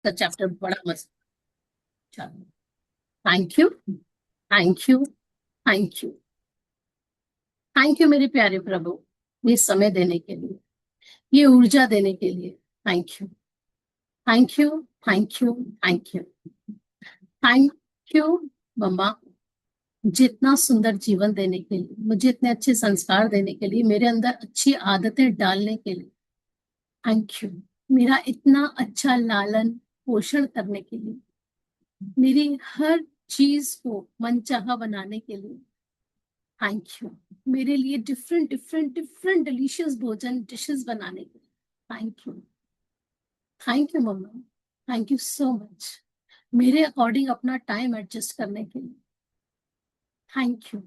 का चैप्टर बड़ा मस्त। चलो, thank you, thank you, thank you, thank you मेरे प्यारे प्रभु, ये समय देने के लिए, ये ऊर्जा देने के लिए। Thank you, thank you, thank you, thank you, thank you मम्मा, जितना सुंदर जीवन देने के लिए, मुझे इतने अच्छे संस्कार देने के लिए, मेरे अंदर अच्छी आदतें डालने के लिए। थैंक यू, मेरा इतना अच्छा लालन पोषण करने के लिए, मेरी हर चीज को मनचाहा बनाने के लिए। थैंक यू, मेरे लिए डिफरेंट डिफरेंट डिफरेंट डिलीशियस भोजन डिशेस बनाने के लिए। थैंक यू मम्मा, थैंक यू सो मच, मेरे अकॉर्डिंग अपना टाइम एडजस्ट करने के लिए। Thank you,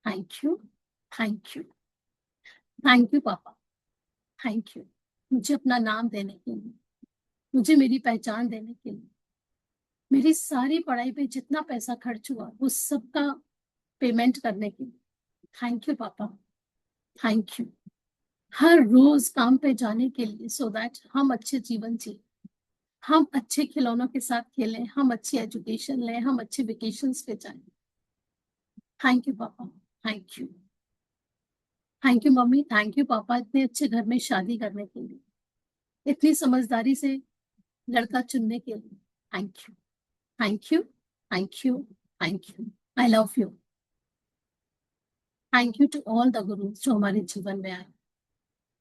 thank you, thank you, thank you पापा, थैंक यू, मुझे अपना नाम देने के लिए, मुझे मेरी पहचान देने के लिए, मेरी सारी पढ़ाई पे जितना पैसा खर्च हुआ वो सबका पेमेंट करने के लिए। थैंक यू पापा, थैंक यू, हर रोज काम पे जाने के लिए, सो दैट हम अच्छे जीवन जिए, हम अच्छे खिलौनों के साथ खेलें, हम अच्छी एजुकेशन लें, हम अच्छे वेकेशंस पे जाएं। थैंक यू पापा, thank you, thank you mummy, thank you पापा, इतने अच्छे घर में शादी करने के लिए, इतनी समझदारी से लड़का चुनने के लिए। Thank you, thank you, thank you, thank you, I love you. Thank you to all the gurus जो हमारे जीवन में आए,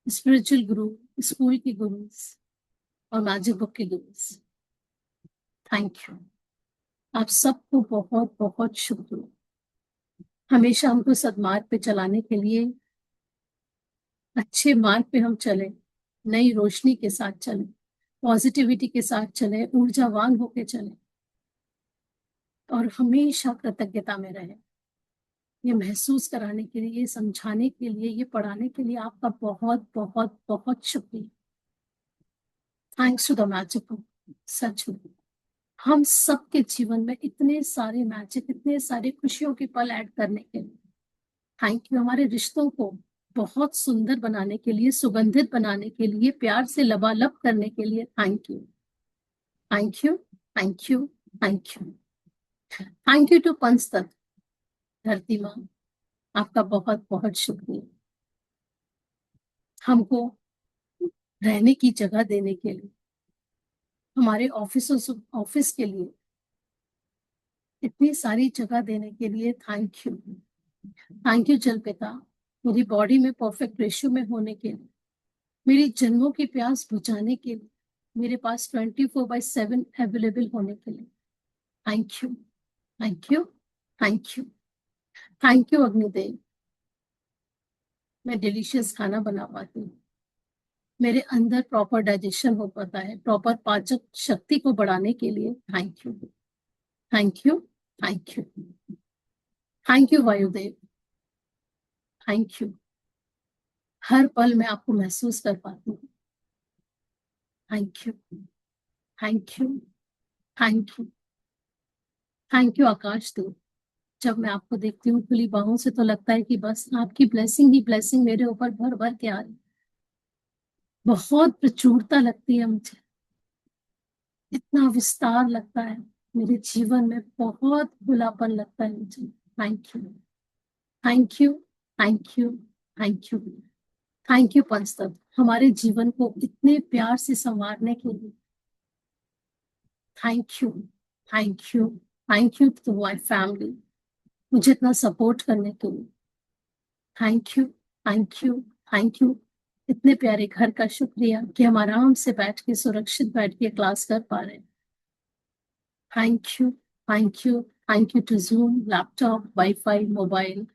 स्पिरिचुअल गुरु, स्कूल के गुरुज और मैजिक बुक के गुरुज। थैंक यू, आप सबको बहुत बहुत शुक्रिया, हमेशा हमको सदमार्ग पे चलाने के लिए, अच्छे मार्ग पे हम चले, नई रोशनी के साथ चले, पॉजिटिविटी के साथ चले, ऊर्जावान होके चले और हमेशा कृतज्ञता में रहे। ये महसूस कराने के लिए, ये समझाने के लिए, ये पढ़ाने के लिए आपका बहुत बहुत बहुत शुक्रिया। Thanks to the magic book. सच में हम सबके जीवन में इतने सारे मैजिक, इतने सारे खुशियों के पल ऐड करने के लिए थैंक यू, हमारे रिश्तों को बहुत सुंदर बनाने के लिए, सुगंधित बनाने के लिए, प्यार से लबालब करने के लिए। Thank you, thank you, thank you, thank you, thank you to पंचतत्व, धरती माँ, आपका बहुत बहुत शुक्रिया, हमको रहने की जगह देने के लिए, हमारे ऑफिस के लिए इतनी सारी जगह देने के लिए। थैंक यू, थैंक यू जल पिता, मेरी बॉडी में परफेक्ट रेशियो में होने के लिए, मेरी जन्मों की प्यास बुझाने के लिए, मेरे पास 24/7 अवेलेबल होने के लिए। Thank you, thank you, thank you, thank you Agnidev, मैं डिलीशियस खाना बना पाती हूँ, मेरे अंदर प्रॉपर डाइजेशन हो पाता है, प्रॉपर पाचक शक्ति को बढ़ाने के लिए। Thank you, thank you, thank you, thank you Vayudev, thank you, हर पल मैं आपको महसूस कर पाती हूँ। Thank you, thank you, thank you, thank you Akash Dev, जब मैं आपको देखती हूँ खुली बाहों से तो लगता है कि बस आपकी ब्लेसिंग ही ब्लेसिंग मेरे ऊपर भर भर के आ रही, बहुत प्रचुरता लगती है मुझे, इतना विस्तार लगता है मेरे जीवन में, बहुत खुलापन लगता है मुझे। Thank you, thank you, thank you, thank you, thank you पंचतत्व, हमारे जीवन को इतने प्यार से संवारने के लिए। Thank you, thank you, thank you to my family, मुझे इतना सपोर्ट करने के लिए। Thank you, thank you, thank you, इतने प्यारे घर का शुक्रिया कि हम आराम से बैठ के, सुरक्षित बैठ के क्लास कर पा रहे हैं। Thank you, thank you, thank you to Zoom, laptop, wifi, mobile.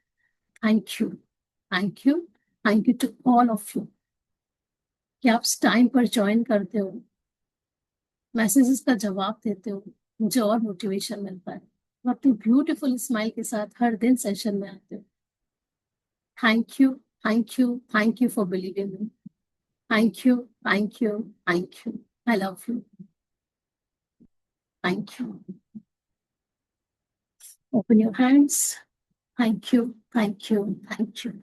Thank you, thank you, thank you to all of you कि आप टाइम पर ज्वाइन करते हो, मैसेजेस का जवाब देते हो, मुझे और मोटिवेशन मिलता है, और अपनी ब्यूटीफुल स्माइल के साथ हर दिन सेशन में आते हो। Thank you, thank you, thank you for believing me. Thank you, thank you, thank you. I love you. Thank you. Open your hands. Thank you, thank you, thank you.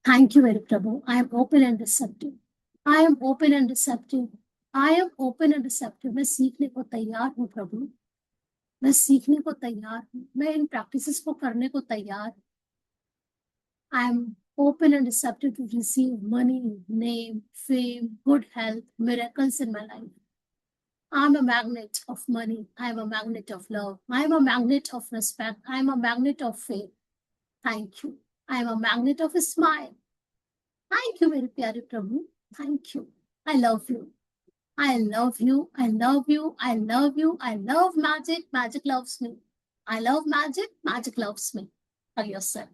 Thank you, very Prabhu. I am open and receptive. I am open and receptive. I am open and receptive, मैं सीखने को तैयार हूँ प्रभु, मैं सीखने को तैयार हूँ, मैं इन प्रैक्टिसेस को करने को तैयार हूँ। I am open and receptive to receive money, name, fame, good health, miracles in my life. I'm a magnet of money. I'm a magnet of love. I'm a magnet of respect. I'm a magnet of faith. Thank you. I'm a magnet of a smile. Thank you, मेरे प्यारे प्रभु. Thank you. I love you. I love you. I love you. I love you. I love magic. Magic loves me. I love magic. Magic loves me. Hug yourself.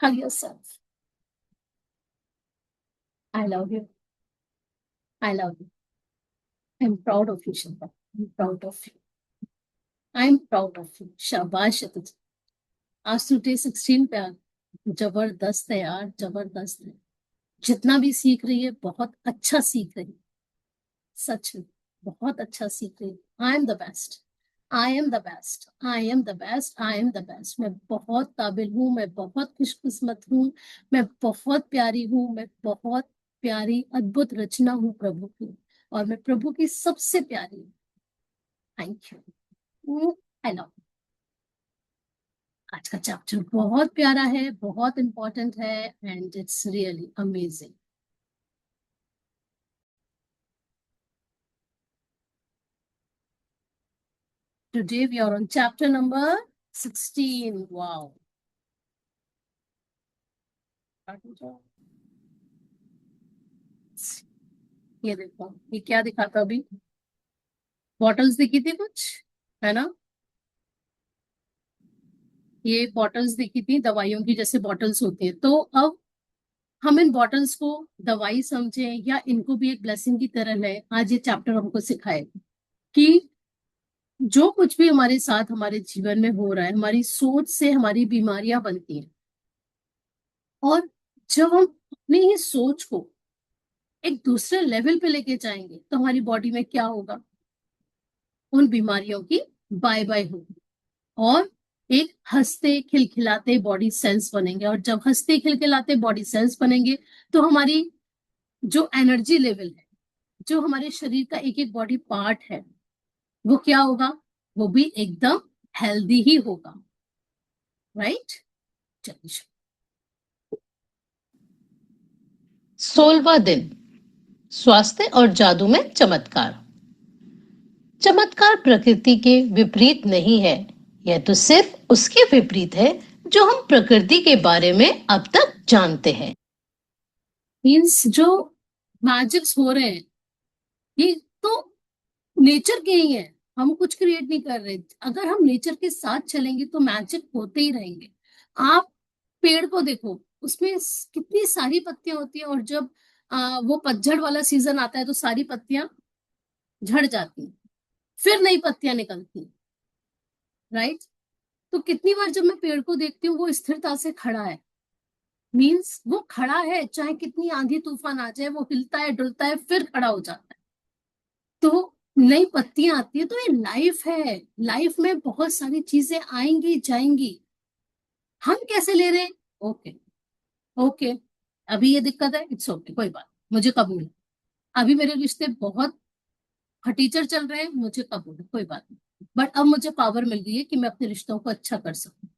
Hug yourself. I love you. I love you. I'm proud of you, Shilpa. I'm proud of you. I'm proud of you. शाबाश है तुझे. आज today 16 पे आ गई. जबरदस्त है यार, जबरदस्त है. जितना भी सीख रही है बहुत अच्छा सीख रही है. सच में बहुत अच्छा सीख रही है. I am the best. I am the best. I am the best. I am the best. मैं बहुत काबिल हूँ, मैं बहुत खुशकिस्मत हूँ, मैं बहुत प्यारी हूँ, मैं बहुत प्यारी अद्भुत रचना हूँ प्रभु की, और मैं प्रभु की सबसे प्यारी हूँ. Thank you. I love. आज का चैप्टर बहुत प्यारा है, बहुत इंपॉर्टेंट है, and it's really amazing. Today we are on chapter number 16. Wow. ये देखो, ये क्या दिखा था अभी? बॉटल्स दिखी थी कुछ, है ना? ये बॉटल्स दिखी थी दवाइयों की, जैसे बॉटल्स होती है. तो अब हम इन बॉटल्स को दवाई समझें या इनको भी एक ब्लेसिंग की तरह लें. आज ये चैप्टर हमको सिखाएगा कि जो कुछ भी हमारे साथ हमारे जीवन में हो रहा है, हमारी सोच से हमारी बीमारियां बनती हैं. और जब हम अपनी ही सोच को एक दूसरे लेवल पे लेके जाएंगे तो हमारी बॉडी में क्या होगा? उन बीमारियों की बाय बाय होगी, और एक हंसते खिलखिलाते बॉडी सेल्स बनेंगे. और जब हंसते खिलखिलाते बॉडी सेल्स बनेंगे तो हमारी जो एनर्जी लेवल है, जो हमारे शरीर का एक एक बॉडी पार्ट है, वो क्या होगा? वो भी एकदम हेल्दी ही होगा. राइट? चलिए. 16वां दिन, स्वास्थ्य और जादू में चमत्कार. चमत्कार प्रकृति के विपरीत नहीं है, यह तो सिर्फ उसके विपरीत है जो हम प्रकृति के बारे में अब तक जानते हैं. मीन्स जो मैजिक्स हो रहे हैं ये तो नेचर के ही है, हम कुछ क्रिएट नहीं कर रहे. अगर हम नेचर के साथ चलेंगे तो मैजिक होते ही रहेंगे. आप पेड़ को देखो, उसमें कितनी सारी पत्तियां होती है, और जब वो पतझड़ वाला सीजन आता है तो सारी पत्तियां झड़ जाती हैं, फिर नई पत्तियां निकलती हैं. राइट? तो कितनी बार जब मैं पेड़ को देखती हूँ वो स्थिरता से खड़ा है, मीन्स वो खड़ा है, चाहे कितनी आंधी तूफान आ जाए वो हिलता है, डुलता है, फिर खड़ा हो जाता है. तो नई पत्तियां आती है. तो ये लाइफ है. लाइफ में बहुत सारी चीजें आएंगी जाएंगी. हम कैसे ले रहे हैं? ओके, ओके, अभी ये दिक्कत है, इट्स ओके, कोई बात, मुझे कबूल है. अभी मेरे रिश्ते बहुत खटीचर चल रहे हैं, मुझे कबूल है, कोई बात नहीं. बट अब मुझे पावर मिल गई है कि मैं अपने रिश्तों को अच्छा कर सकूं.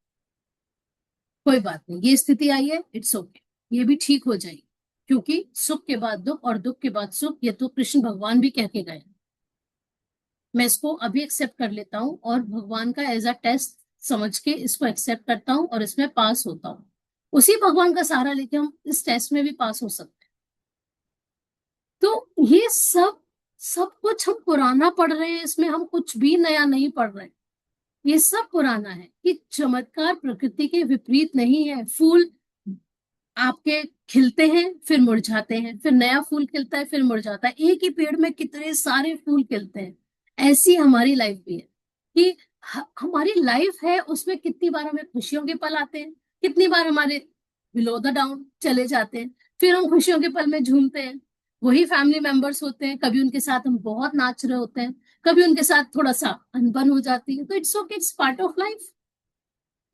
कोई बात नहीं, ये स्थिति आई है, इट्स ओके, ये भी ठीक हो जाएगी. क्योंकि सुख के बाद दुख और दुख के बाद सुख, ये तो कृष्ण भगवान भी कह के गए. मैं इसको अभी एक्सेप्ट कर लेता हूँ और भगवान का एज अ टेस्ट समझ के इसको एक्सेप्ट करता हूँ और इसमें पास होता हूँ. उसी भगवान का सहारा लेके हम इस टेस्ट में भी पास हो सकते हैं. तो ये सब सब कुछ हम पुराना पढ़ रहे हैं, इसमें हम कुछ भी नया नहीं पढ़ रहे हैं. ये सब पुराना है. कि चमत्कार प्रकृति के विपरीत नहीं है. फूल आपके खिलते हैं, फिर मुरझाते हैं, फिर नया फूल खिलता है, फिर मुरझाता है. एक ही पेड़ में कितने सारे फूल खिलते हैं. ऐसी हमारी लाइफ भी है कि हमारी लाइफ है, उसमें कितनी बार हमें खुशियों के पल आते हैं, कितनी बार हमारे बिलो द डाउन चले जाते हैं, फिर हम खुशियों के पल में झूमते हैं. वही फैमिली मेंबर्स होते हैं, कभी उनके साथ हम बहुत नाच रहे होते हैं, कभी उनके साथ थोड़ा सा अनबन हो जाती है. तो it's okay, it's part of life.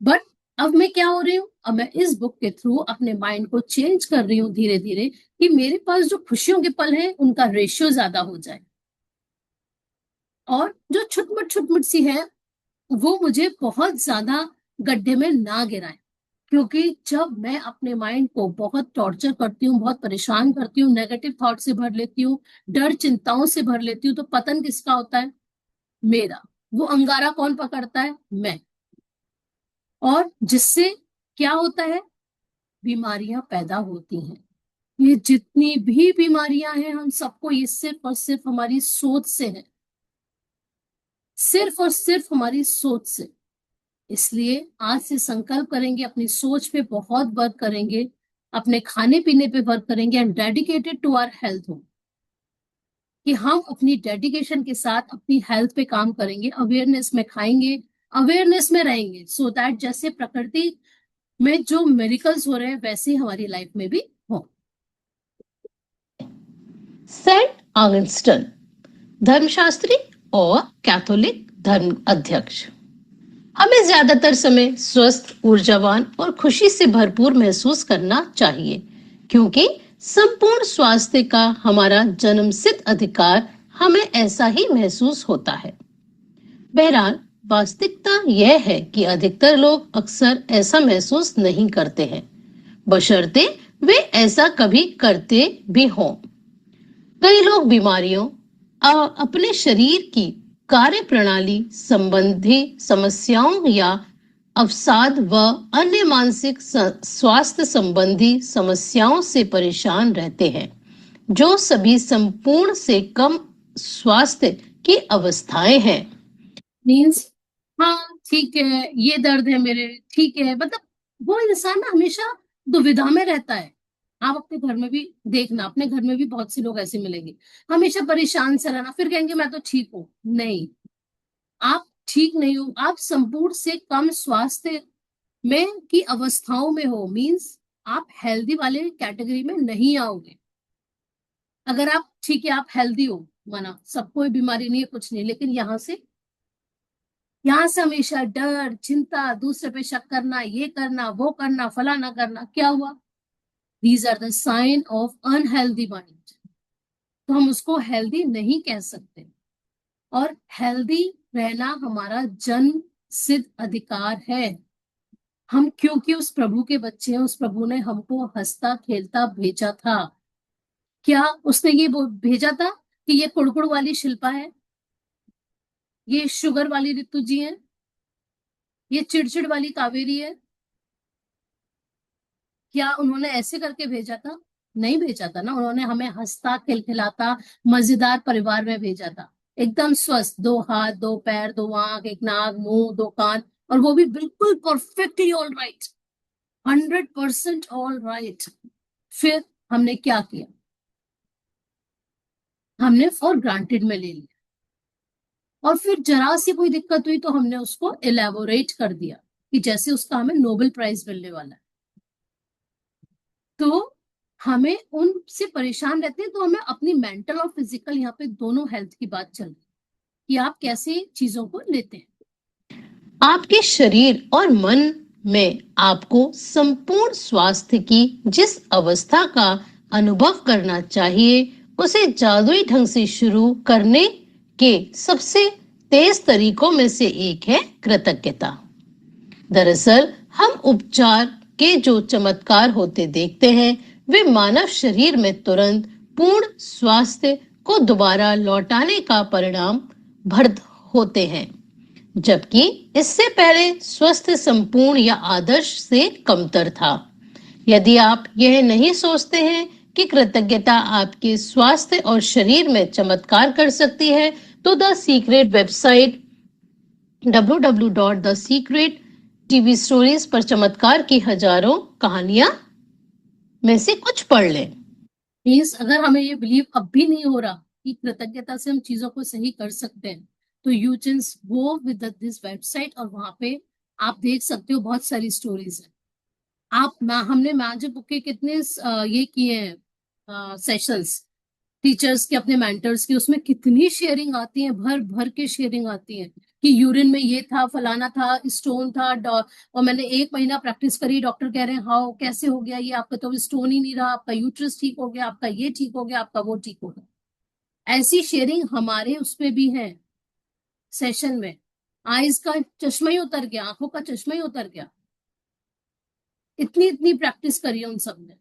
But अब मैं क्या हो रही हूँ, अब मैं इस बुक के थ्रू अपने माइंड को चेंज कर रही हूँ धीरे धीरे, कि मेरे पास जो खुशियों के पल हैं उनका रेशियो ज्यादा हो जाए, और जो छुटमुट सी है वो मुझे बहुत ज्यादा गड्ढे में ना गिराए। क्योंकि जब मैं अपने माइंड को बहुत टॉर्चर करती हूँ, बहुत परेशान करती हूँ, नेगेटिव थॉट से भर लेती हूँ, डर चिंताओं से भर लेती हूँ, तो पतन किसका होता है? मेरा। वो अंगारा कौन पकड़ता है? मैं। और जिससे क्या होता है? बीमारियां पैदा होती हैं। ये जितनी भी बीमारियां हैं, हम सबको ये सिर्फ और सिर्फ हमारी सोच से है, सिर्फ और सिर्फ हमारी सोच से। इसलिए आज से संकल्प करेंगे, अपनी सोच पे बहुत वर्क करेंगे, अपने खाने पीने पे वर्क करेंगे, and dedicated to our health हो, कि हम अपनी डेडिकेशन के साथ अपनी हेल्थ पे काम करेंगे, अवेयरनेस में खाएंगे, अवेयरनेस में रहेंगे, सो दैट जैसे प्रकृति में जो मेरिकल्स हो रहे हैं वैसे ही हमारी लाइफ में भी हो। सेंट ऑगस्टिन, धर्मशास्त्री और कैथोलिक धर्म अध्यक्ष। हमें ज्यादातर समय स्वस्थ, ऊर्जावान और खुशी से भरपूर महसूस करना चाहिए, क्योंकि संपूर्ण स्वास्थ्य का हमारा जन्मसिद्ध अधिकार हमें ऐसा ही महसूस होता है। बहरहाल, वास्तविकता यह है कि अधिकतर लोग अक्सर ऐसा महसूस नहीं करते हैं, बशर्ते वे ऐसा कभी करते भी हों। कई लोग बीमारियों, अपने शरीर की कार्य प्रणाली संबंधी समस्याओं या अवसाद व अन्य मानसिक स्वास्थ्य संबंधी समस्याओं से परेशान रहते हैं, जो सभी संपूर्ण से कम स्वास्थ्य की अवस्थाएं हैं। मीन्स, हाँ ठीक है, ये दर्द है मेरे, ठीक है, मतलब वो इंसान ना हमेशा दुविधा में रहता है। आप अपने घर में भी देखना, अपने घर में भी बहुत से लोग ऐसे मिलेंगे, हमेशा परेशान से रहना, फिर कहेंगे मैं तो ठीक हूँ। नहीं, आप ठीक नहीं हो, आप संपूर्ण से कम स्वास्थ्य में की अवस्थाओं में हो। मीन्स आप हेल्दी वाले कैटेगरी में नहीं आओगे। अगर आप ठीक है, आप हेल्दी हो, माना सब कोई बीमारी नहीं है, कुछ नहीं, लेकिन यहाँ से हमेशा डर चिंता, दूसरे पे शक करना, ये करना वो करना, फलाना करना, क्या हुआ? These are the sign of unhealthy mind. तो हम उसको हेल्दी नहीं कह सकते। और हेल्दी रहना हमारा जन्म सिद्ध अधिकार है। हम क्योंकि उस प्रभु के बच्चे हैं, उस प्रभु ने हमको हंसता खेलता भेजा था। क्या उसने ये भेजा था कि ये कुड़कुड़ वाली शिल्पा है, ये शुगर वाली रितु जी है, ये चिड़चिड़ वाली कावेरी है? क्या उन्होंने ऐसे करके भेजा था? नहीं भेजा था ना, उन्होंने हमें हंसता खिलखिलाता मजेदार परिवार में भेजा था। एकदम स्वस्थ, दो हाथ दो पैर दो आंख एक नाक मुंह दो कान, और वो भी बिल्कुल perfectly all right, 100% all right. फिर हमने क्या किया? हमने फॉर ग्रांटेड में ले लिया, और फिर जरा सी कोई दिक्कत हुई तो हमने उसको एलेबोरेट कर दिया कि जैसे उसका हमें नोबेल प्राइज मिलने वाला है। तो हमें उनसे परेशान रहते हैं, तो हमें अपनी मेंटल और फिजिकल यहाँ पे दोनों हेल्थ की बात चल रही है कि आप कैसे चीजों को लेते हैं। आपके शरीर और मन में आपको संपूर्ण स्वास्थ्य की जिस अवस्था का अनुभव करना चाहिए, उसे जादुई ढंग से शुरू करने के सबसे तेज तरीकों में से एक है कृतज्ञता। दरअसल हम उपचार के जो चमत्कार होते देखते हैं, वे मानव शरीर में तुरंत पूर्ण स्वास्थ्य को दोबारा लौटाने का परिणाम भर होते हैं, जबकि इससे पहले स्वस्थ संपूर्ण या आदर्श से कमतर था। यदि आप यह नहीं सोचते हैं कि कृतज्ञता आपके स्वास्थ्य और शरीर में चमत्कार कर सकती है, तो the secret website www.thesecret.tv stories पर चमत्कार की हजारों कहानियां में से कुछ पढ़ लें। मीन्स अगर हमें ये बिलीव अब भी नहीं हो रहा कि कृतज्ञता से हम चीजों को सही कर सकते हैं, तो you can go with this website, और वहां पे आप देख सकते हो बहुत सारी स्टोरीज है। हमने मैजिक बुक के कितने ये किए हैं सेशंस, टीचर्स के अपने मेंटर्स की, उसमें कितनी शेयरिंग आती है, भर भर के शेयरिंग आती है। कि यूरिन में ये था, फलाना था, स्टोन था, और मैंने 1 महीना प्रैक्टिस करी, डॉक्टर कह रहे हैं हाँ कैसे हो गया ये, आपका तो स्टोन ही नहीं रहा, आपका यूट्रस ठीक हो गया, आपका ये ठीक हो गया, आपका वो ठीक हो गया। ऐसी शेयरिंग हमारे उस पे भी है सेशन में। आईज का चश्मा ही उतर गया, आंखों का चश्मा ही उतर गया, इतनी इतनी प्रैक्टिस करी है उन सब ने।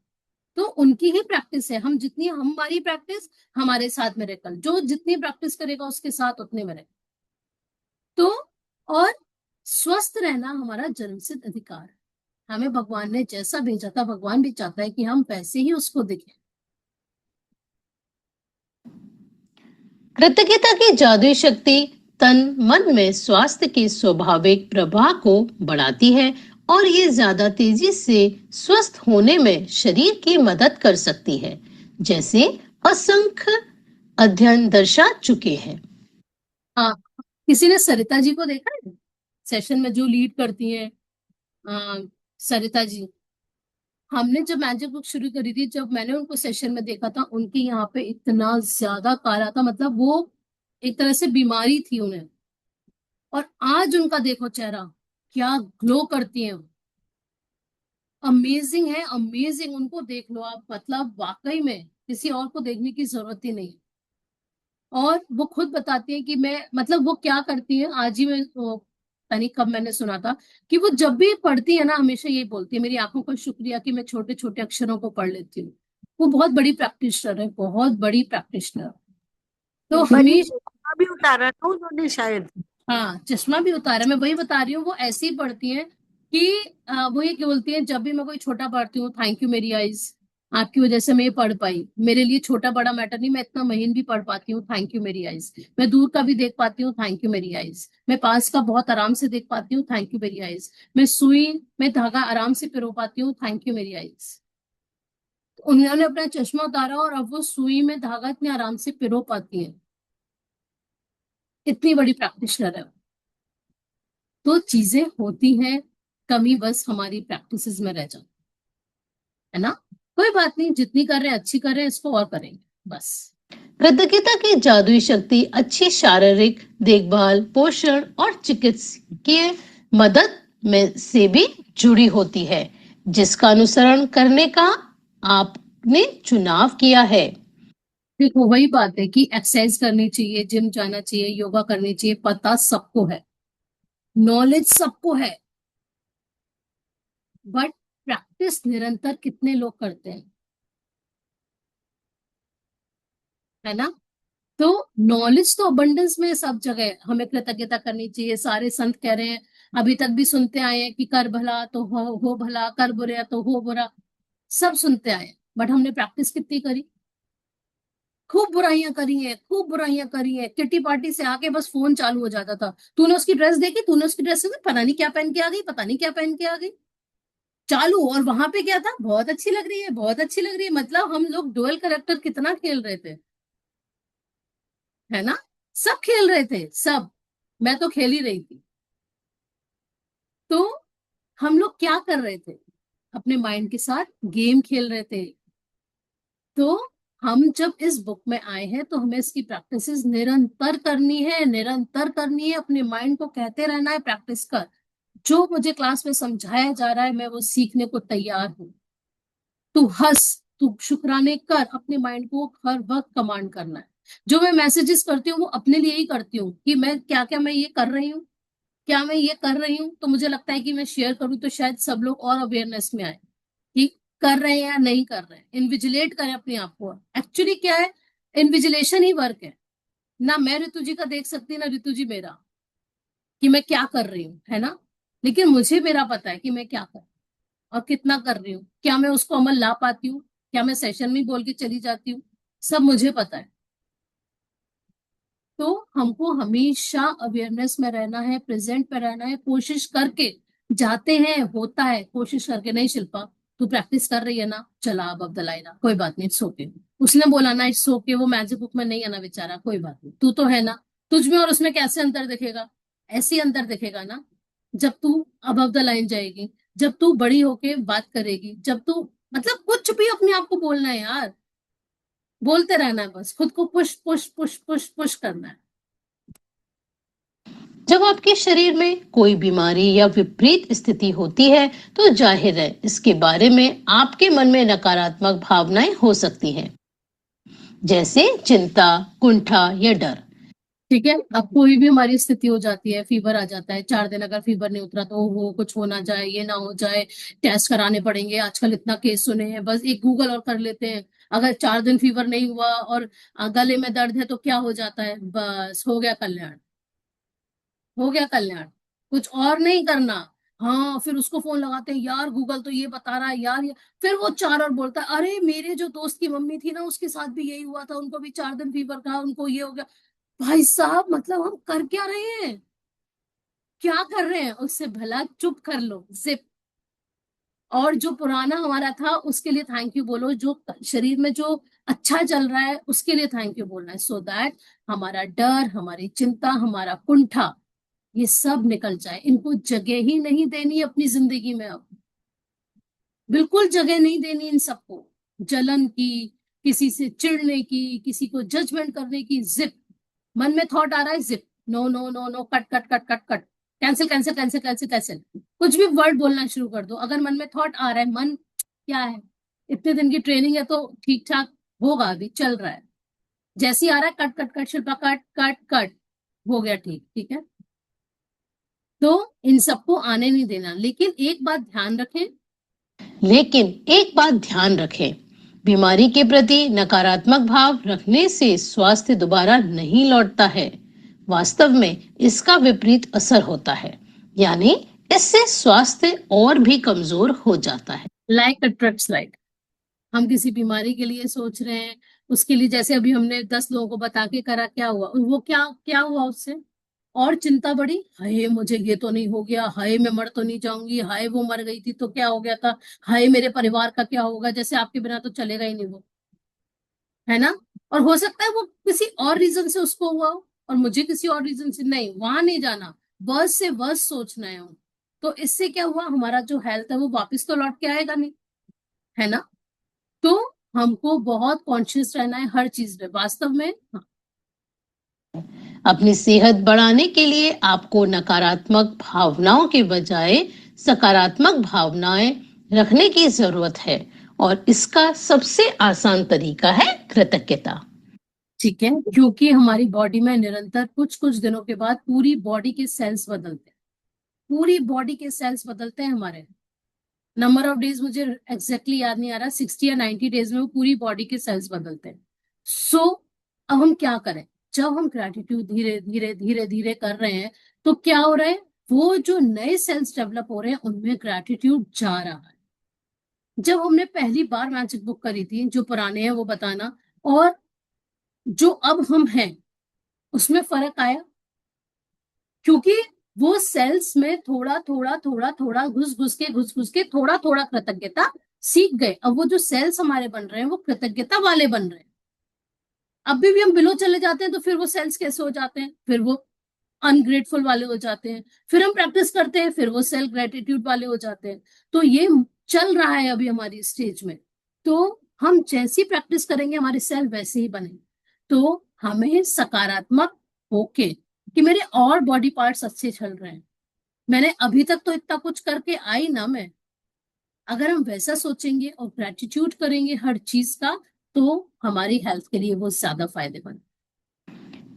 तो उनकी ही प्रैक्टिस है, हम जितनी हमारी प्रैक्टिस हमारे साथ में कल, जो जितनी प्रैक्टिस करेगा उसके साथ उतने में रहे। तो और स्वस्थ रहना हमारा जन्मसिद्ध अधिकार है। हमें भगवान ने जैसा भेजा था, भगवान भी चाहता है कि हम वैसे ही उसको दिखें। कृतज्ञता की जादुई शक्ति तन मन में स्वास्थ्य के स्वाभाविक प्रवाह को बढ़ाती है और ये ज्यादा तेजी से स्वस्थ होने में शरीर की मदद कर सकती है, जैसे असंख्य अध्ययन दर्शा चुके हैं। हाँ, किसी ने सरिता जी को देखा है सेशन में जो लीड करती हैं? सरिता जी, हमने जब मैजिक बुक शुरू करी थी, जब मैंने उनको सेशन में देखा था, उनके यहाँ पे इतना ज्यादा काला था, मतलब वो एक तरह से बीमारी थी उन्हें। और आज उनका देखो चेहरा, क्या ग्लो करती है, अमेजिंग है, अमेजिंग। उनको देख लो आप, मतलब वाकई में किसी और को देखने की जरूरत ही नहीं। और वो खुद बताती है कि मैं, मतलब वो क्या करती है, आज ही मैं पता नहीं कब मैंने सुना था कि वो जब भी पढ़ती है ना, हमेशा यही बोलती है, मेरी आंखों का शुक्रिया कि मैं छोटे छोटे अक्षरों को पढ़ लेती हूँ। वो बहुत बड़ी प्रैक्टिशनर है, बहुत बड़ी प्रैक्टिशनर। तो बनी हमेशा, चश्मा भी उतारा था उन्होंने शायद। हाँ चश्मा भी उतारा, मैं वही बता रही हूँ, वो ऐसे ही पढ़ती हैं कि वो ये क्या बोलती है, जब भी मैं कोई छोटा पढ़ती हूँ, थैंक यू मेरी आईज, आपकी वजह से मैं ये पढ़ पाई, मेरे लिए छोटा बड़ा मैटर नहीं, मैं इतना महीन भी पढ़ पाती हूँ, थैंक यू मेरी आईज, मैं दूर का भी देख पाती हूँ, थैंक यू मेरी आईज, मैं पास का बहुत आराम से देख पाती हूँ, थैंक यू मेरी आईज, मैं सुई में धागा आराम से पिरो पाती हूँ, थैंक यू मेरी आईज। उन्होंने अपना चश्मा उतारा और अब वो सुई में धागा इतने आराम से पिरो पाती है, इतनी बड़ी प्रैक्टिशनर है। तो चीजें होती हैं, कमी बस हमारी प्रैक्टिसेस में रह जाती है ना। कोई बात नहीं, जितनी कर रहे हैं अच्छी कर रहे हैं, इसको और करेंगे बस। कृतज्ञता की जादुई शक्ति अच्छी शारीरिक देखभाल, पोषण और चिकित्सकीय मदद में से भी जुड़ी होती है, जिसका अनुसरण करने का आपने चुनाव किया है। देखो वही बात है कि एक्सरसाइज करनी चाहिए, जिम जाना चाहिए, योगा करनी चाहिए, पता सबको है, नॉलेज सबको है, बट प्रैक्टिस निरंतर कितने लोग करते हैं, है ना। तो नॉलेज तो अबंडेंस में है सब जगह, हमें कृतज्ञता करनी चाहिए, सारे संत कह रहे हैं, अभी तक भी सुनते आए हैं कि कर भला तो हो भला, कर बुरा तो हो बुरा, सब सुनते आए, बट हमने प्रैक्टिस कितनी करी? खूब बुराइयां करी हैं, खूब बुराइयां करी हैं, किटी पार्टी से आके बस फोन चालू हो जाता था, तूने उसकी ड्रेस देखी, तूने उसकी ड्रेस में पता नहीं क्या पहन के आ गई, पता नहीं क्या पहन के आ गई, चालू। और वहां पे क्या था, बहुत अच्छी लग रही है, बहुत अच्छी लग रही है, मतलब हम लोग डुअल करेक्टर कितना खेल रहे थे, है ना। सब खेल रहे थे सब, मैं तो खेल ही रही थी। तो हम लोग क्या कर रहे थे, अपने माइंड के साथ गेम खेल रहे थे। तो हम जब इस बुक में आए हैं तो हमें इसकी प्रैक्टिसेस निरंतर करनी है, निरंतर करनी है, अपने माइंड को कहते रहना है प्रैक्टिस कर, जो मुझे क्लास में समझाया जा रहा है मैं वो सीखने को तैयार हूँ। तू हंस, तू शुक्राने कर, अपने माइंड को हर वक्त कमांड करना है। जो मैं मैसेजेस करती हूँ वो अपने लिए ही करती हूँ कि मैं क्या क्या मैं ये कर रही हूँ, क्या मैं ये कर रही हूँ, तो मुझे लगता है कि मैं शेयर करूँ तो शायद सब लोग और अवेयरनेस में आए कि कर रहे हैं या नहीं कर रहे हैं, इन्विजिलेट करें अपने आप को। एक्चुअली क्या है, इन्विजिलेशन ही वर्क है ना, मैं ऋतु जी का देख सकती ना ऋतु जी मेरा, कि मैं क्या कर रही हूँ, है ना। लेकिन मुझे मेरा पता है कि मैं क्या कर और कितना कर रही हूँ, क्या मैं उसको अमल ला पाती हूँ, क्या मैं सेशन में बोल के चली जाती हूँ, सब मुझे पता है। तो हमको हमेशा अवेयरनेस में रहना है, प्रेजेंट में रहना है, कोशिश करके जाते हैं, होता है, कोशिश करके। नहीं शिल्पा, तू प्रैक्टिस कर रही है ना, चला अब द लाइन, कोई बात नहीं, इट्स ओके। उसने बोला ना इट्स ओके, वो मैजिक बुक में नहीं है ना बेचारा, कोई बात नहीं, तू तो है ना। तुझ में और उसमें कैसे अंतर दिखेगा? ऐसे ही अंतर दिखेगा ना, जब तू अब द लाइन जाएगी, जब तू बड़ी होके बात करेगी, जब तू, मतलब कुछ भी अपने आप को बोलना है यार, बोलते रहना है, बस खुद को push push push push push करना है। जब आपके शरीर में कोई बीमारी या विपरीत स्थिति होती है तो जाहिर है इसके बारे में आपके मन में नकारात्मक भावनाएं हो सकती हैं, जैसे चिंता, कुंठा या डर। ठीक है, अब कोई भी हमारी स्थिति हो जाती है, फीवर आ जाता है, 4 दिन अगर फीवर नहीं उतरा तो वो कुछ हो ना जाए, ये ना हो जाए, टेस्ट कराने पड़ेंगे, आजकल इतना केस सुने हैं, बस एक गूगल और कर लेते हैं। अगर 4 दिन फीवर नहीं हुआ और गले में दर्द है तो क्या हो जाता है, बस हो गया कल्याण, हो गया कल्याण, कुछ और नहीं करना। हाँ, फिर उसको फोन लगाते हैं, यार गूगल तो ये बता रहा है यार, ये फिर वो चार और बोलता है, अरे मेरे जो दोस्त की मम्मी थी ना उसके साथ भी यही हुआ था, उनको भी 4 दिन फीवर था, उनको ये हो गया। भाई साहब, मतलब हम कर क्या रहे हैं, क्या कर रहे हैं, उससे भला चुप कर लो, जिप। और जो पुराना हमारा था उसके लिए थैंक यू बोलो, जो शरीर में जो अच्छा चल रहा है उसके लिए थैंक यू बोलना है, सो दैट हमारा डर, हमारी चिंता, हमारा कुंठा, ये सब निकल जाए। इनको जगह ही नहीं देनी अपनी जिंदगी में, अब बिल्कुल जगह नहीं देनी इन सबको। जलन की, किसी से चिढ़ने की, किसी को जजमेंट करने की, जिप। मन में थॉट आ रहा है, zip, no no no no, cut cut cut cut cut, cancel cancel cancel cancel cancel. कुछ भी वर्ड बोलना शुरू कर दो, अगर मन में थॉट आ रहा है, मन क्या है, इतने दिन की ट्रेनिंग है तो ठीक ठाक होगा, अभी चल रहा है, जैसे ही आ रहा है cut cut cut, Shilpa cut cut cut, हो गया ठीक, ठीक है। तो इन सबको आने नहीं देना, लेकिन एक बात ध्यान रखें। लेकिन एक बात ध्यान रखें, बीमारी के प्रति नकारात्मक भाव रखने से स्वास्थ्य दोबारा नहीं लौटता है। वास्तव में इसका विपरीत असर होता है, यानी इससे स्वास्थ्य और भी कमजोर हो जाता है। Like attracts like. हम किसी बीमारी के लिए सोच रहे हैं, उसके लिए जैसे अभी हमने 10 लोगों को बता के करा, क्या हुआ, वो क्या क्या हुआ उससे, और चिंता बढ़ी, हाय मुझे ये तो नहीं हो गया, हाय मैं मर तो नहीं जाऊंगी, हाय वो मर गई थी तो क्या हो गया था, हाय मेरे परिवार का क्या होगा, जैसे आपके बिना तो चलेगा ही नहीं वो, है ना। और हो सकता है वो किसी और रीजन से उसको हुआ हो और मुझे किसी और रीजन से, नहीं, वहां नहीं जाना, वर्स से वर्स सोचना है। तो इससे क्या हुआ, हमारा जो हेल्थ है वो वापस तो लौट के आएगा नहीं, है ना। तो हमको बहुत कॉन्शियस रहना है हर चीज में, वास्तव में। हाँ, अपनी सेहत बढ़ाने के लिए आपको नकारात्मक भावनाओं के बजाय सकारात्मक भावनाएं रखने की जरूरत है, और इसका सबसे आसान तरीका है कृतज्ञता। ठीक है, क्योंकि हमारी बॉडी में निरंतर कुछ कुछ दिनों के बाद पूरी बॉडी के सेल्स बदलते हैं, पूरी बॉडी के सेल्स बदलते हैं हमारे। नंबर ऑफ डेज मुझे एग्जैक्टली याद नहीं आ रहा, 60 या 90 डेज में वो पूरी बॉडी के सेल्स बदलते हैं। सो अब हम क्या करें, जब हम ग्रेटिट्यूड धीरे धीरे धीरे धीरे कर रहे हैं तो क्या हो रहा है, वो जो नए सेल्स डेवलप हो रहे हैं उनमें ग्रेटिट्यूड जा रहा है। जब हमने पहली बार मैजिक बुक करी थी, जो पुराने हैं वो बताना, और जो अब हम हैं उसमें फर्क आया, क्योंकि वो सेल्स में थोड़ा थोड़ा थोड़ा थोड़ा घुस घुस के थोड़ा थोड़ा कृतज्ञता सीख गए। अब वो जो सेल्स हमारे बन रहे हैं वो कृतज्ञता वाले बन रहे हैं। अभी भी हम बिलो चले जाते हैं तो फिर वो सेल्स कैसे हो जाते हैं, फिर वो अनग्रेटफुल वाले हो जाते हैं, फिर हम प्रैक्टिस करते हैं, फिर वो सेल्फ ग्रेटिट्यूड वाले हो जाते हैं। तो ये चल रहा है अभी हमारी स्टेज में। तो हम जैसी प्रैक्टिस करेंगे हमारे सेल वैसे ही बनेंगे। तो हमें सकारात्मक होके कि मेरे और बॉडी पार्ट्स अच्छे चल रहे हैं, मैंने अभी तक तो इतना कुछ करके आई ना मैं, अगर हम वैसा सोचेंगे और ग्रेटिट्यूड करेंगे हर चीज का, तो हमारी हेल्थ के लिए वो ज्यादा फायदेमंद।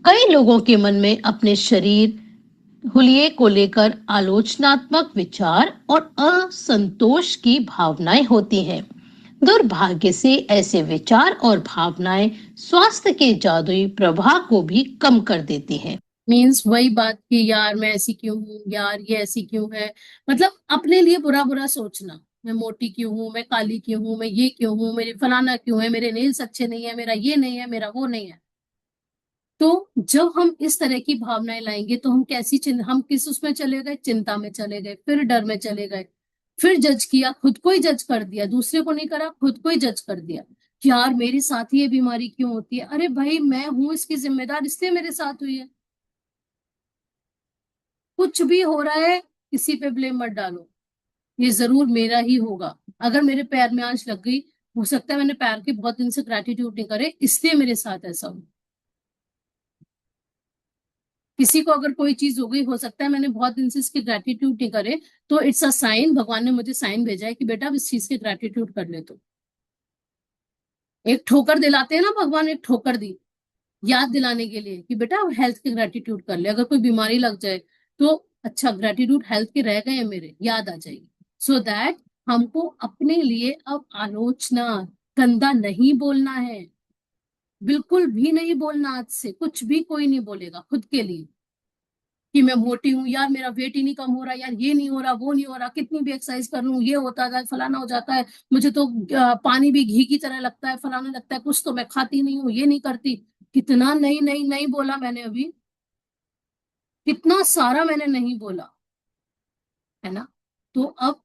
कई लोगों के मन में अपने शरीर हुलिये को लेकर आलोचनात्मक विचार और असंतोष की भावनाएं होती हैं। दुर्भाग्य से ऐसे विचार और भावनाएं स्वास्थ्य के जादुई प्रभाव को भी कम कर देती हैं। मीन्स वही बात कि यार मैं ऐसी क्यों हूँ, यार ये ऐसी क्यों है, मतलब अपने लिए बुरा बुरा सोचना, मैं मोटी क्यों हूँ, मैं काली क्यों हूँ, मैं ये क्यों हूँ, मेरे फलाना क्यों है, मेरे नेल्स अच्छे नहीं है, मेरा ये नहीं है, मेरा वो नहीं है। तो जब हम इस तरह की भावनाएं लाएंगे तो हम हम किस उसमें चले गए, चिंता में चले गए, फिर डर में चले गए, फिर जज किया, खुद को ही जज कर दिया, दूसरे को नहीं करा, खुद को ही जज कर दिया कि यार मेरे साथ ही ये बीमारी क्यों होती है, अरे भाई मैं हूं इसकी जिम्मेदार, इसलिए मेरे साथ हुई है। कुछ भी हो रहा है किसी पे ब्लेम मत डालो, ये जरूर मेरा ही होगा। अगर मेरे पैर में आंच लग गई, हो सकता है मैंने पैर के बहुत दिन से ग्रेटिट्यूड नहीं करे, इसलिए मेरे साथ ऐसा हो। किसी को अगर कोई चीज हो गई, हो सकता है मैंने बहुत दिन से इसके ग्रेटिट्यूड नहीं करे, तो इट्स अ साइन, भगवान ने मुझे साइन भेजा है कि बेटा अब इस चीज के ग्रेटिट्यूड कर ले। तो एक ठोकर दिलाते हैं ना भगवान, एक ठोकर दी याद दिलाने के लिए कि बेटा हेल्थ के ग्रेटिट्यूड कर ले। अगर कोई बीमारी लग जाए तो अच्छा ग्रेटिट्यूड हेल्थ के रह गए हैं मेरे, याद आ जाएगी। सो दैट हमको अपने लिए अब आलोचना गंदा नहीं बोलना है, बिल्कुल भी नहीं बोलना। आज से कुछ भी कोई नहीं बोलेगा खुद के लिए कि मैं मोटी हूँ यार, मेरा वेट ही नहीं कम हो रहा यार, ये नहीं हो रहा, वो नहीं हो रहा, कितनी भी एक्सरसाइज कर लूं ये होता है, फलाना हो जाता है, मुझे तो पानी भी घी की तरह लगता है, फलाना लगता है, कुछ तो मैं खाती नहीं हूँ, ये नहीं करती। कितना नहीं नहीं नहीं बोला मैंने अभी, कितना सारा मैंने नहीं बोला, है ना। तो अब